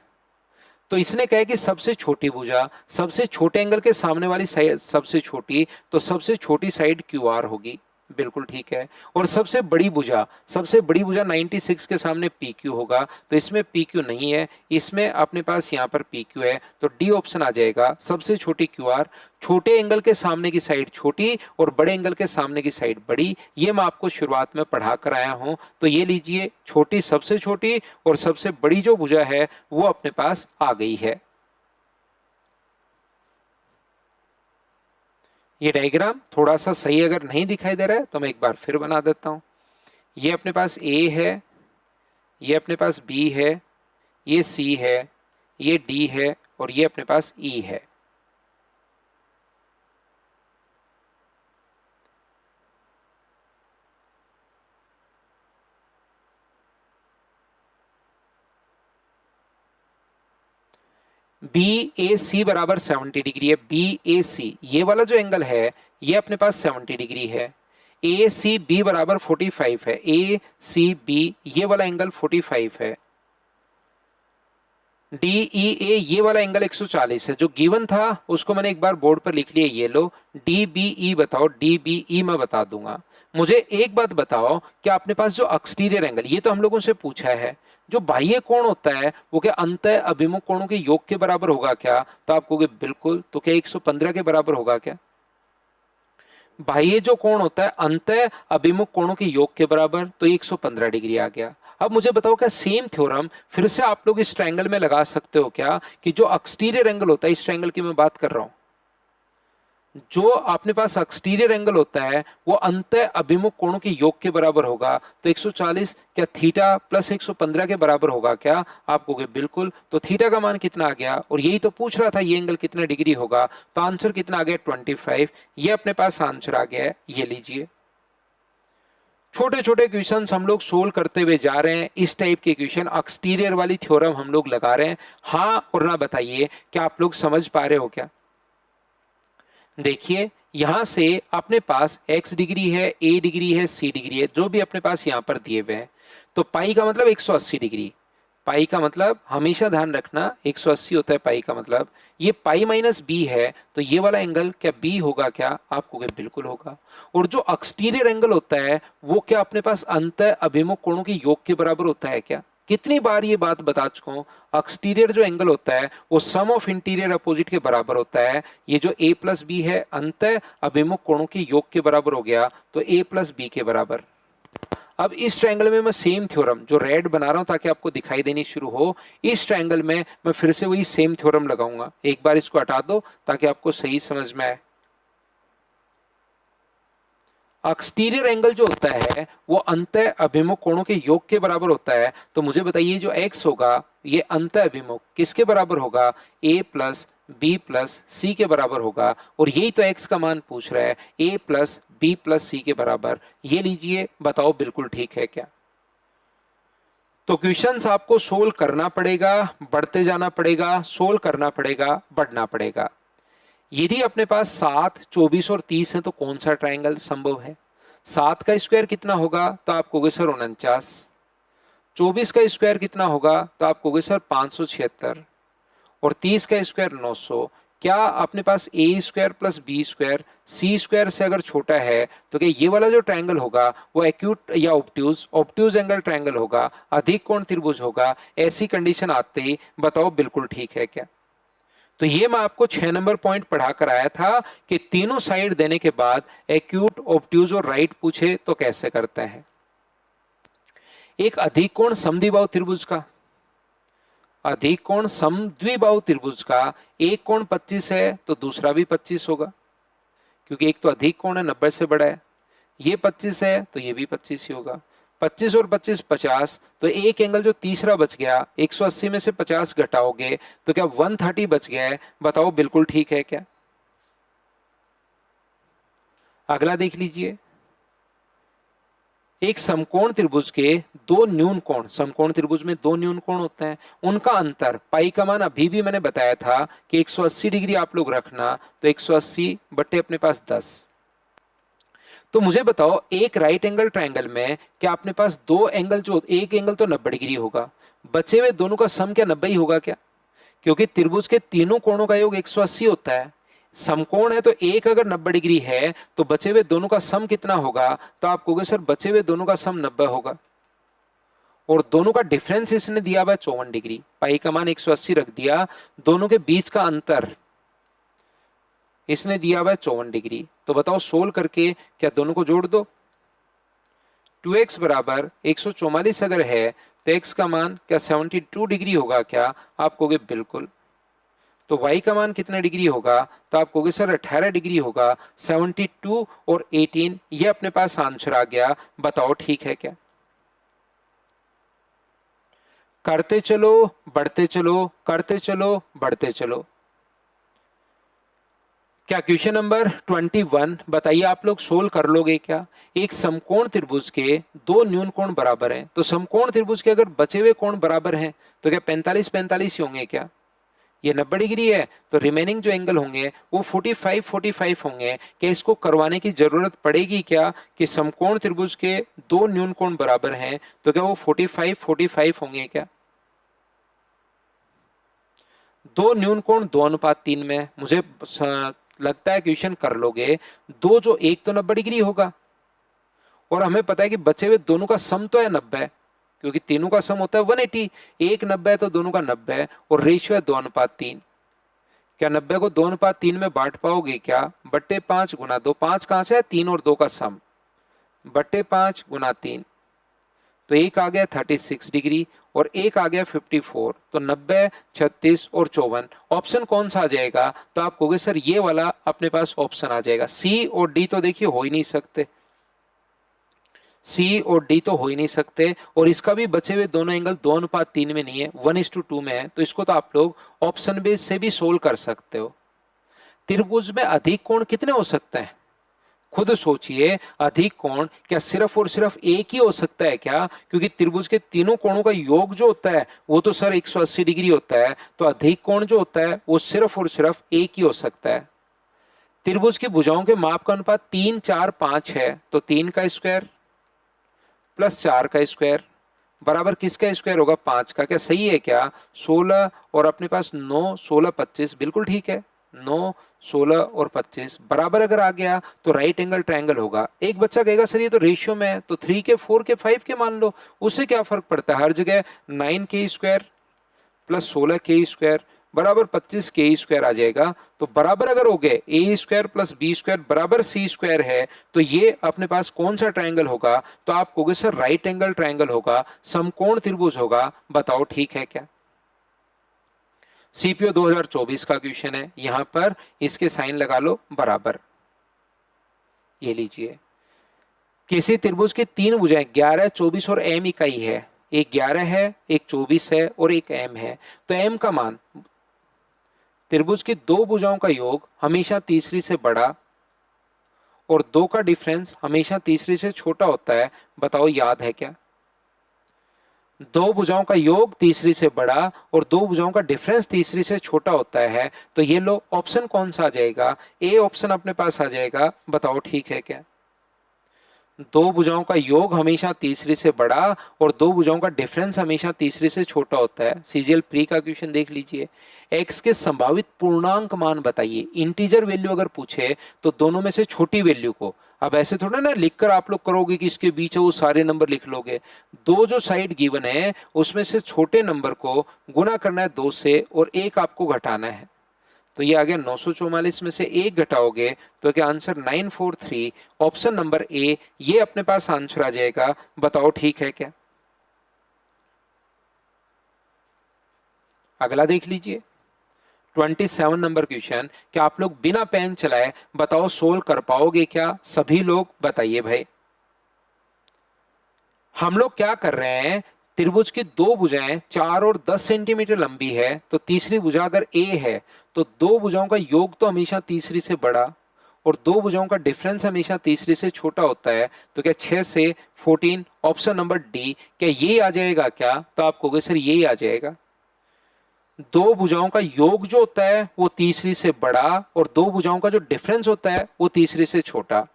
तो इसने कहा कि सबसे छोटी भुजा सबसे छोटे एंगल के सामने वाली साइड सबसे छोटी, तो सबसे छोटी साइड क्यू आर होगी, बिल्कुल ठीक है। और सबसे बड़ी भुजा 96 के सामने पी क्यू होगा, तो इसमें पी क्यू नहीं है, इसमें अपने पास यहाँ पर पी क्यू है, तो डी ऑप्शन आ जाएगा। सबसे छोटी क्यू आर, छोटे एंगल के सामने की साइड छोटी और बड़े एंगल के सामने की साइड बड़ी, ये मैं आपको शुरुआत में पढ़ा कर आया हूं। तो ये लीजिए, छोटी सबसे छोटी और सबसे बड़ी जो भुजा है वो अपने पास आ गई है। ये डायग्राम थोड़ा सा सही अगर नहीं दिखाई दे रहा है तो मैं एक बार फिर बना देता हूं। ये अपने पास ए है, ये अपने पास बी है, ये सी है, ये डी है और ये अपने पास ई है। बी ए सी बराबर 70 डिग्री है। बी ए सी ये वाला जो एंगल है ये अपने पास 70 डिग्री है। ए सी बी बराबर 45 है। ए सी बी ये वाला एंगल 45 है। डी ई ए ये वाला एंगल 140 है। जो गिवन था उसको मैंने एक बार बोर्ड पर लिख लिया, ये लो। डी बी ई बताओ, डी बी ई मैं बता दूंगा। मुझे एक बात बताओ कि अपने पास जो एक्सटीरियर एंगल, ये तो हम लोगों से पूछा है, जो बाह्य कोण होता है वो क्या अंतः अभिमुख कोणों के योग के बराबर होगा क्या? तो आप कहोगे बिल्कुल। तो क्या 115 के बराबर होगा क्या? बाह्य जो कोण होता है अंतः अभिमुख कोणों के योग के बराबर, तो 115 डिग्री आ गया। अब मुझे बताओ क्या सेम थ्योरम फिर से आप लोग इस ट्रायंगल में लगा सकते हो क्या? कि जो एक्सटीरियर एंगल होता है, इस ट्रायंगल की मैं बात कर रहा हूं, जो अपने पास एक्सटीरियर एंगल होता है वो अंतः अभिमुख कोणों के योग के बराबर होगा। तो 140 क्या थीटा प्लस 115 के बराबर होगा क्या? आप कहोगे बिल्कुल। तो थीटा का मान कितना आ गया? और यही तो पूछ रहा था, ये एंगल कितना डिग्री होगा? तो आंसर कितना आ गया? 25। ये अपने पास आंसर आ गया है, ये लीजिए। छोटे छोटे क्वेश्चंस हम लोग सोल्व करते हुए जा रहे हैं। इस टाइप के क्वेश्चन एक्सटीरियर वाली थ्योरम हम लोग लगा रहे हैं। हाँ और ना बताइए, क्या आप लोग समझ पा रहे हो क्या? देखिए यहां से अपने पास x डिग्री है, a डिग्री है, c डिग्री है, जो भी अपने पास यहां पर दिए हुए हैं। तो पाई का मतलब 180 डिग्री। पाई का मतलब हमेशा ध्यान रखना 180 होता है पाई का मतलब। ये पाई माइनस बी है, तो ये वाला एंगल क्या बी होगा क्या? आप कहोगे बिल्कुल होगा। और जो एक्सटीरियर एंगल होता है वो क्या अपने पास अंतः अभिमुख कोणों के योग के बराबर होता है क्या? कितनी बार ये बात बता चुका हूं, एक्सटीरियर जो एंगल होता है वो सम ऑफ इंटीरियर अपोजिट के बराबर होता है। ये जो a प्लस बी है अंतः अभिमुख कोणों के योग के बराबर हो गया, तो a प्लस बी के बराबर। अब इस ट्रायंगल में मैं सेम थ्योरम जो रेड बना रहा हूं ताकि आपको दिखाई देनी शुरू हो, इस ट्रायंगल में मैं फिर से वही सेम थ्योरम लगाऊंगा। एक बार इसको हटा दो ताकि आपको सही समझ में आए। एक्सटीरियर एंगल जो होता है वो अंतः अभिमुख कोणों के योग के बराबर होता है। तो मुझे बताइए जो x होगा ये अंतः अभिमुख किसके बराबर होगा? a प्लस बी प्लस सी के बराबर होगा। और यही तो x का मान पूछ रहा है, a प्लस बी प्लस सी के बराबर। ये लीजिए, बताओ बिल्कुल ठीक है क्या? तो क्वेश्चंस आपको सोल्व करना पड़ेगा, बढ़ते जाना पड़ेगा, सोल्व करना पड़ेगा, बढ़ना पड़ेगा। यदि अपने पास 7, 24 और 30 है तो कौन सा ट्रायंगल संभव है? 7 का स्क्वायर कितना होगा? तो आप कहोगे सर 49। 24 का स्क्वायर कितना होगा? तो आप कहोगे सर 576। और 30 का स्क्वायर 900। क्या अपने पास ए स्क्वायर प्लस बी स्क्वायर सी स्क्वायर से अगर छोटा है तो क्या ये वाला जो ट्रायंगल होगा वो एक्यूट या ऑब्ट्यूज ऑब्ट्यूज एंगल ट्रायंगल होगा, अधिक कोण त्रिभुज होगा? ऐसी कंडीशन आते ही बताओ बिल्कुल ठीक है क्या? तो ये मैं आपको 6 नंबर पॉइंट पढ़ा कर आया था कि तीनों साइड देने के बाद एक्यूट, ऑब्ट्यूज और राइट पूछे तो कैसे करते हैं। एक अधिक कोण समद्विबाहु त्रिभुज का, अधिक कोण समद्विबाहु त्रिभुज का एक कोण 25 है तो दूसरा भी 25 होगा, क्योंकि एक तो अधिक कोण है 90 से बड़ा है, ये 25 है तो ये भी 25 ही होगा। 25 और 25 50, तो एक एंगल जो तीसरा बच गया 180 में से 50 घटाओगे तो क्या 130 बच गया है? बताओ बिल्कुल ठीक है क्या? अगला देख लीजिए, एक समकोण त्रिभुज के दो न्यून कोण, समकोण त्रिभुज में दो न्यून कोण होते हैं, उनका अंतर पाई का मान अभी भी मैंने बताया था कि 180 डिग्री आप लोग रखना, तो 180 बट्टे अपने पास 10। तो मुझे बताओ एक राइट एंगल ट्रायंगल में क्या अपने पास दो एंगल, जो एक एंगल तो 90 डिग्री होगा, बचे हुए दोनों का सम क्या 90 ही होगा क्या? क्योंकि त्रिभुज के तीनों कोणों का योग 180 होता है। समकोण है तो एक अगर 90 डिग्री है तो बचे हुए दोनों का सम कितना होगा? तो आप कहोगे सर बचे हुए दोनों का सम 90 होगा, और दोनों का डिफरेंस इसने दिया हुआ 54 डिग्री, पाई का मान 180 रख दिया, दोनों के बीच का अंतर इसने दिया हुआ 54 डिग्री। तो बताओ सोल्व करके क्या दोनों को जोड़ दो, 2x बराबर 144 अगर है तो x का मान क्या 72 डिग्री होगा क्या? आप कहोगे बिल्कुल। तो y का मान कितना डिग्री होगा? तो आप कहोगे सर 18 डिग्री होगा। 72 और 18 ये अपने पास आंसर आ गया, बताओ ठीक है क्या? करते चलो बढ़ते चलो, करते चलो बढ़ते चलो। क्या क्वेश्चन नंबर 21 बताइए, आप लोग सोल्व कर लोगे क्या? एक समकोण त्रिभुज के दो न्यून कोण बराबर हैं, तो समकोण त्रिभुज के अगर बचे हुए कोण बराबर हैं तो क्या 45 45 ही होंगे क्या? ये 90 डिग्री है तो रिमेनिंग जो एंगल होंगे वो 45 45 होंगे। क्या इसको करवाने की जरूरत पड़ेगी क्या कि समकोण त्रिभुज के दो न्यून कोण बराबर हैं तो क्या वो 45 45 होंगे क्या? दो न्यून कोण 2:3 में, मुझे लगता है क्वेश्चन कर लोगे। दो जो एक तो 90 डिग्री होगा, और हमें पता है कि बचे हुए दोनों का सम तो है 90, क्योंकि तीनों का सम होता है 180। एक 90 है तो दोनों का 90, और रेशियो है 2:3। क्या 90 को 2:3 में बांट पाओगे क्या? बट्टे 5 गुना 2, 5 कहां से है? 3 और 2 का सम, बट्टे 5 गुना 3, तो एक आ गया 36 डिग्री और एक आ गया 54। तो 90 36 और 54 ऑप्शन कौन सा आ जाएगा? तो आप कहोगे सर ये वाला अपने पास ऑप्शन आ जाएगा। सी और डी तो देखिए हो ही नहीं सकते, सी और डी तो हो ही नहीं सकते, और इसका भी बचे हुए दोनों एंगल 2:3 में नहीं है, 1:2 में है। तो इसको तो आप लोग ऑप्शन बेस से भी सोल्व कर सकते हो। त्रिभुज में अधिक कोण कितने हो सकते हैं? खुद सोचिए, अधिक कोण क्या सिर्फ और सिर्फ एक ही हो सकता है क्या? क्योंकि त्रिभुज के तीनों कोणों का योग जो होता है वो तो सर 180 डिग्री होता है, तो अधिक कोण जो होता है वो सिर्फ और सिर्फ एक ही हो सकता है। त्रिभुज की भुजाओं के माप का अनुपात 3 4 5 है, तो 3 का स्क्वायर प्लस 4 का स्क्वायर बराबर किसका स्क्वायर होगा? 5 का। क्या सही है क्या? 16 और अपने पास 9 16 25, बिल्कुल ठीक है। 9 16 और 25 बराबर अगर आ गया तो राइट एंगल ट्रायंगल होगा। एक बच्चा कहेगा सर ये तो रेशियो में है, तो 3 के 4 के 5 के मान लो, उससे क्या फर्क पड़ता है? हर जगह 9 के स्क्वायर प्लस 16 के स्क्वायर बराबर 25 के स्क्वायर आ जाएगा। तो बराबर अगर हो गए ए स्क्वायर प्लस बी स्क्वायर बराबर सी स्क्वायर है, तो ये अपने पास कौन सा ट्रायंगल होगा? तो आप कहोगे सर राइट एंगल ट्रायंगल होगा, समकोण त्रिभुज होगा। बताओ ठीक है क्या? सीपीओ 2024 का क्वेश्चन है, यहां पर इसके साइन लगा लो बराबर। ये लीजिए, किसी त्रिभुज की तीन भुजाएं 11 24 और एम इकाई है, एक 11 है, एक 24 है और एक एम है। तो एम का मान, त्रिभुज की दो भुजाओं का योग हमेशा तीसरी से बड़ा और दो का डिफरेंस हमेशा तीसरी से छोटा होता है। बताओ याद है क्या? दो भुजाओं का योग तीसरी से बड़ा और दो भुजाओं का डिफरेंस तीसरी से छोटा होता है। तो ये लो ऑप्शन कौन सा आ जाएगा? ए ऑप्शन अपने पास आ जाएगा। बताओ ठीक है क्या? दो भुजाओं का योग हमेशा तीसरी से बड़ा और दो भुजाओं का डिफरेंस हमेशा तीसरी से छोटा होता है। सीजीएल प्री का क्वेश्चन देख लीजिए, एक्स के संभावित पूर्णांक मान बताइए। इंटीजर वैल्यू अगर पूछे तो दोनों में से छोटी वैल्यू को, अब ऐसे थोड़ा ना लिखकर आप लोग करोगे कि इसके बीच वो सारे नंबर लिख लोगे। दो जो साइड गिवन है उसमें से छोटे नंबर को गुना करना है 2 से और एक आपको घटाना है। तो ये आ गया 944 में से एक घटाओगे तो क्या आंसर 943, ऑप्शन नंबर ए ये अपने पास आंसर आ जाएगा। बताओ ठीक है क्या? अगला देख लीजिए 27 नंबर क्वेश्चन, क्या आप लोग बिना पेन चलाए बताओ सोल्व कर पाओगे क्या? सभी लोग बताइए भाई। हम लोग क्या कर रहे हैं, त्रिभुज की दो भुजाएं 4 और 10 सेंटीमीटर लंबी है, तो तीसरी भुजा अगर ए है तो दो भुजाओं का योग तो हमेशा तीसरी से बड़ा और दो भुजाओं का डिफरेंस हमेशा तीसरी से छोटा होता है। तो क्या 6 से 14, ऑप्शन नंबर डी, क्या ये आ जाएगा क्या? तो आप कहोगे सर ये आ जाएगा। दो भुजाओं का योग जो होता है वो तीसरी से बड़ा और दो भुजाओं का जो डिफरेंस होता है वो तीसरी से छोटा।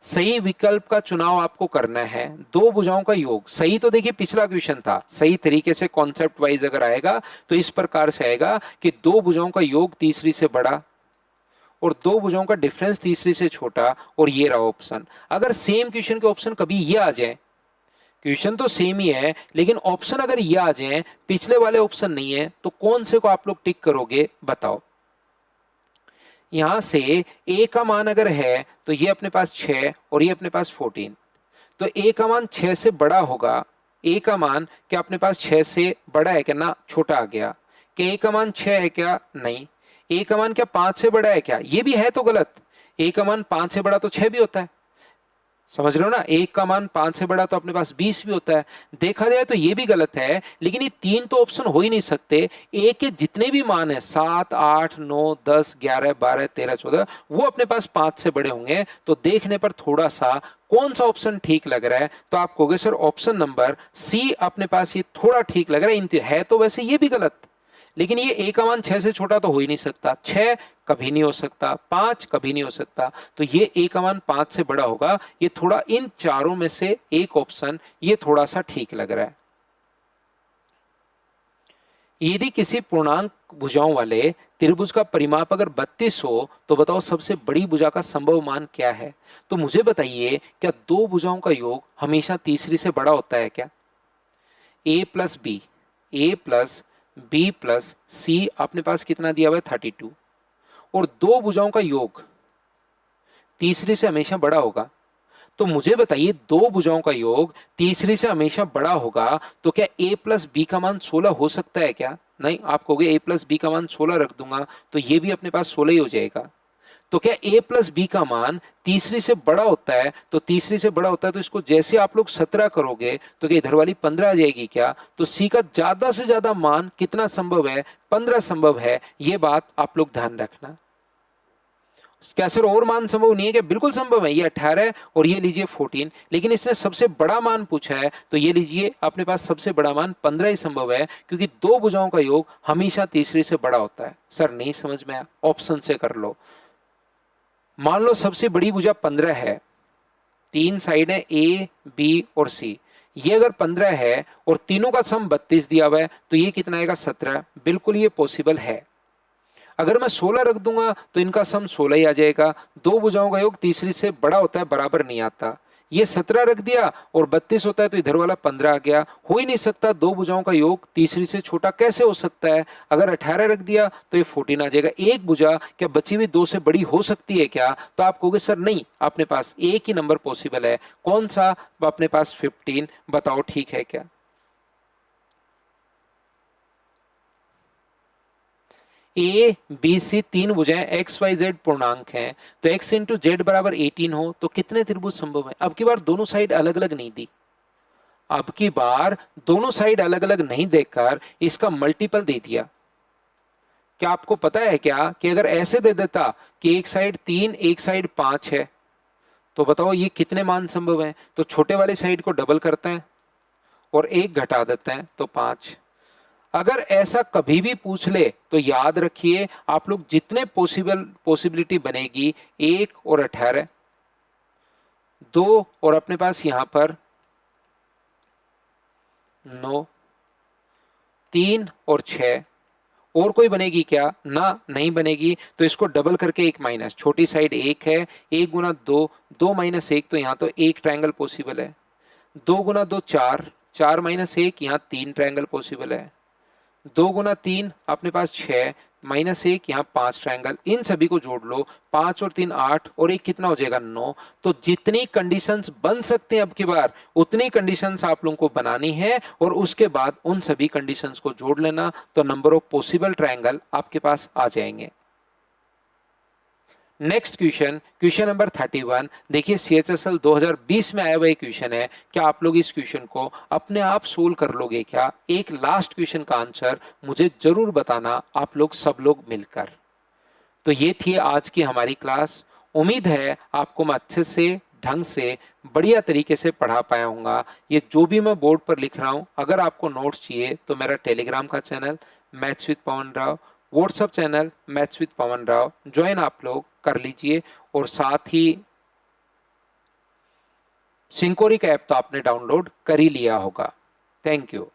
सही विकल्प का चुनाव आपको करना है। दो भुजाओं का योग सही, तो देखिए पिछला क्वेश्चन था, सही तरीके से कॉन्सेप्ट वाइज अगर आएगा तो इस प्रकार से आएगा कि दो भुजाओं का योग तीसरी से बड़ा और दो भुजाओं का डिफरेंस तीसरी से छोटा, और ये रहा ऑप्शन। अगर सेम क्वेश्चन के ऑप्शन कभी ये आ जाए, क्वेश्चन तो सेम ही है लेकिन ऑप्शन अगर ये आ जाए, पिछले वाले ऑप्शन नहीं है, तो कौन से को आप लोग टिक करोगे बताओ। यहां से ए का मान अगर है तो ये अपने पास 6 और ये अपने पास 14, तो ए का मान 6 से बड़ा होगा। ए का मान क्या अपने पास 6 से बड़ा है क्या? ना, छोटा आ गया। क्या ए का मान 6 है क्या? नहीं। ए का मान क्या 5 से बड़ा है क्या? ये भी है तो गलत। ए का मान 5 से बड़ा तो 6 भी होता है, समझ रहे हो ना। एक का मान 5 से बड़ा तो अपने पास 20 भी होता है। देखा जाए तो ये भी गलत है, लेकिन ये तीन तो ऑप्शन हो ही नहीं सकते। ए के जितने भी मान है 7, 8, 9, 10, 11, 12, 13, 14, वो अपने पास 5 से बड़े होंगे। तो देखने पर थोड़ा सा कौन सा ऑप्शन ठीक लग रहा है, तो आप कहोगे सर ऑप्शन नंबर सी अपने पास ये थोड़ा ठीक लग रहा है। है तो वैसे ये भी गलत, लेकिन ये ए का मान 6 से छोटा तो हो ही नहीं सकता, 6 कभी नहीं हो सकता, 5 कभी नहीं हो सकता, तो ये ए का मान 5 से बड़ा होगा। ये थोड़ा इन चारों में से एक ऑप्शन ये थोड़ा सा ठीक लग रहा है। यदि किसी पूर्णांक भुजाओं वाले त्रिभुज का परिमाप अगर 32 हो तो बताओ सबसे बड़ी भुजा का संभव मान क्या है? तो मुझे बताइए, क्या दो भुजाओं का योग हमेशा तीसरी से बड़ा होता है क्या? ए प्लस बी, ए प्लस बी प्लस सी अपने पास कितना दिया हुआ है? 32, और दो भुजाओं का योग तीसरी से हमेशा बड़ा होगा। तो मुझे बताइए, दो भुजाओं का योग तीसरी से हमेशा बड़ा होगा, तो क्या a प्लस बी का मान 16 हो सकता है क्या? नहीं, आप कहोगे a प्लस बी का मान 16 रख दूंगा तो ये भी अपने पास 16 ही हो जाएगा। तो क्या a प्लस बी का मान तीसरी से बड़ा होता है? तो तीसरी से बड़ा होता है तो इसको जैसे आप लोग 17 करोगे तो क्या इधर वाली 15 आ जाएगी क्या? तो c का ज्यादा से ज्यादा मान कितना संभव है? 15 संभव है। ये बात आप लोग ध्यान रखना। क्या सर और मान संभव नहीं है क्या? बिल्कुल संभव है। ये 18 और ये लीजिए 14, लेकिन इसने सबसे बड़ा मान पूछा है तो ये लीजिए अपने पास सबसे बड़ा मान 15 ही संभव है, क्योंकि दो भुजाओं का योग हमेशा तीसरी से बड़ा होता है। सर नहीं समझ में आया, ऑप्शन से कर लो। मान लो सबसे बड़ी भुजा 15 है, तीन साइड है ए बी और सी, ये अगर 15 है और तीनों का सम 32 दिया हुआ है तो ये कितना आएगा? 17। बिल्कुल ये पॉसिबल है। अगर मैं 16 रख दूंगा तो इनका सम 16 ही आ जाएगा। दो भुजाओं का योग तीसरी से बड़ा होता है, बराबर नहीं आता। ये 17 रख दिया और 32 होता है तो इधर वाला 15 आ गया। हो ही नहीं सकता, दो भुजाओं का योग तीसरी से छोटा कैसे हो सकता है? अगर 18 रख दिया तो ये 14 आ जाएगा। एक भुजा क्या बची हुई दो से बड़ी हो सकती है क्या? तो आप कहोगे सर नहीं, अपने पास एक ही नंबर पॉसिबल है। कौन सा? अपने पास 15। बताओ ठीक है क्या? ए बी सी तीन भुजाएं एक्स वाई जेड पूर्णांक हैं, तो एक्स इंटू जेड बराबर 18 हो तो कितने त्रिभुज संभव है? अब की बार दोनों साइड अलग अलग नहीं दी, अब की बार दोनों साइड अलग अलग नहीं देकर इसका मल्टीपल दे दिया। क्या आपको पता है क्या कि अगर ऐसे दे देता कि एक साइड 3 एक साइड 5 है, तो बताओ ये कितने मान संभव है? तो छोटे वाले साइड को डबल करते हैं और एक घटा देते हैं तो 5। अगर ऐसा कभी भी पूछ ले तो याद रखिए, आप लोग जितने पॉसिबिलिटी बनेगी 1 और 18, 2 और अपने पास यहां पर 9, 3 और 6, और कोई बनेगी क्या? ना, नहीं बनेगी। तो इसको डबल करके एक माइनस, छोटी साइड 1 है, 1 गुना 2, 2 माइनस 1, तो यहां तो एक ट्रायंगल पॉसिबल है। 2 गुना 2 4, 4 माइनस 1, यहां 3 ट्रायंगल पॉसिबल है। 2 गुना 3 अपने पास 6, -1, यहाँ 5 ट्रायंगल, इन सभी को जोड़ लो। 5 और 3 8 और 1 कितना हो जाएगा 9। तो जितनी कंडीशंस बन सकते हैं अब की बार उतनी कंडीशंस आप लोगों को बनानी है और उसके बाद उन सभी कंडीशंस को जोड़ लेना, तो नंबर ऑफ पॉसिबल ट्रायंगल आपके पास आ जाएंगे। Next question, question number 31। देखिए CHSL 2020 में आया हुआ क्वेश्चन है। क्या आप लोग इस क्वेश्चन को अपने आप सोल्व कर लोगे क्या? एक लास्ट क्वेश्चन का आंसर मुझे जरूर बताना आप लोग सब लोग मिलकर। तो ये थी आज की हमारी क्लास। उम्मीद है आपको मैं अच्छे से ढंग से बढ़िया तरीके से पढ़ा पाया हूँगा। ये जो भी मैं बोर्ड पर लिख रहा हूँ, अगर आपको नोट्स चाहिए तो मेरा टेलीग्राम का channel maths with Pawan Rao, WhatsApp channel maths with Pawan Rao join आप लोग कर लीजिए। और साथ ही सिंकोरिक ऐप तो आपने डाउनलोड कर ही लिया होगा। Thank you.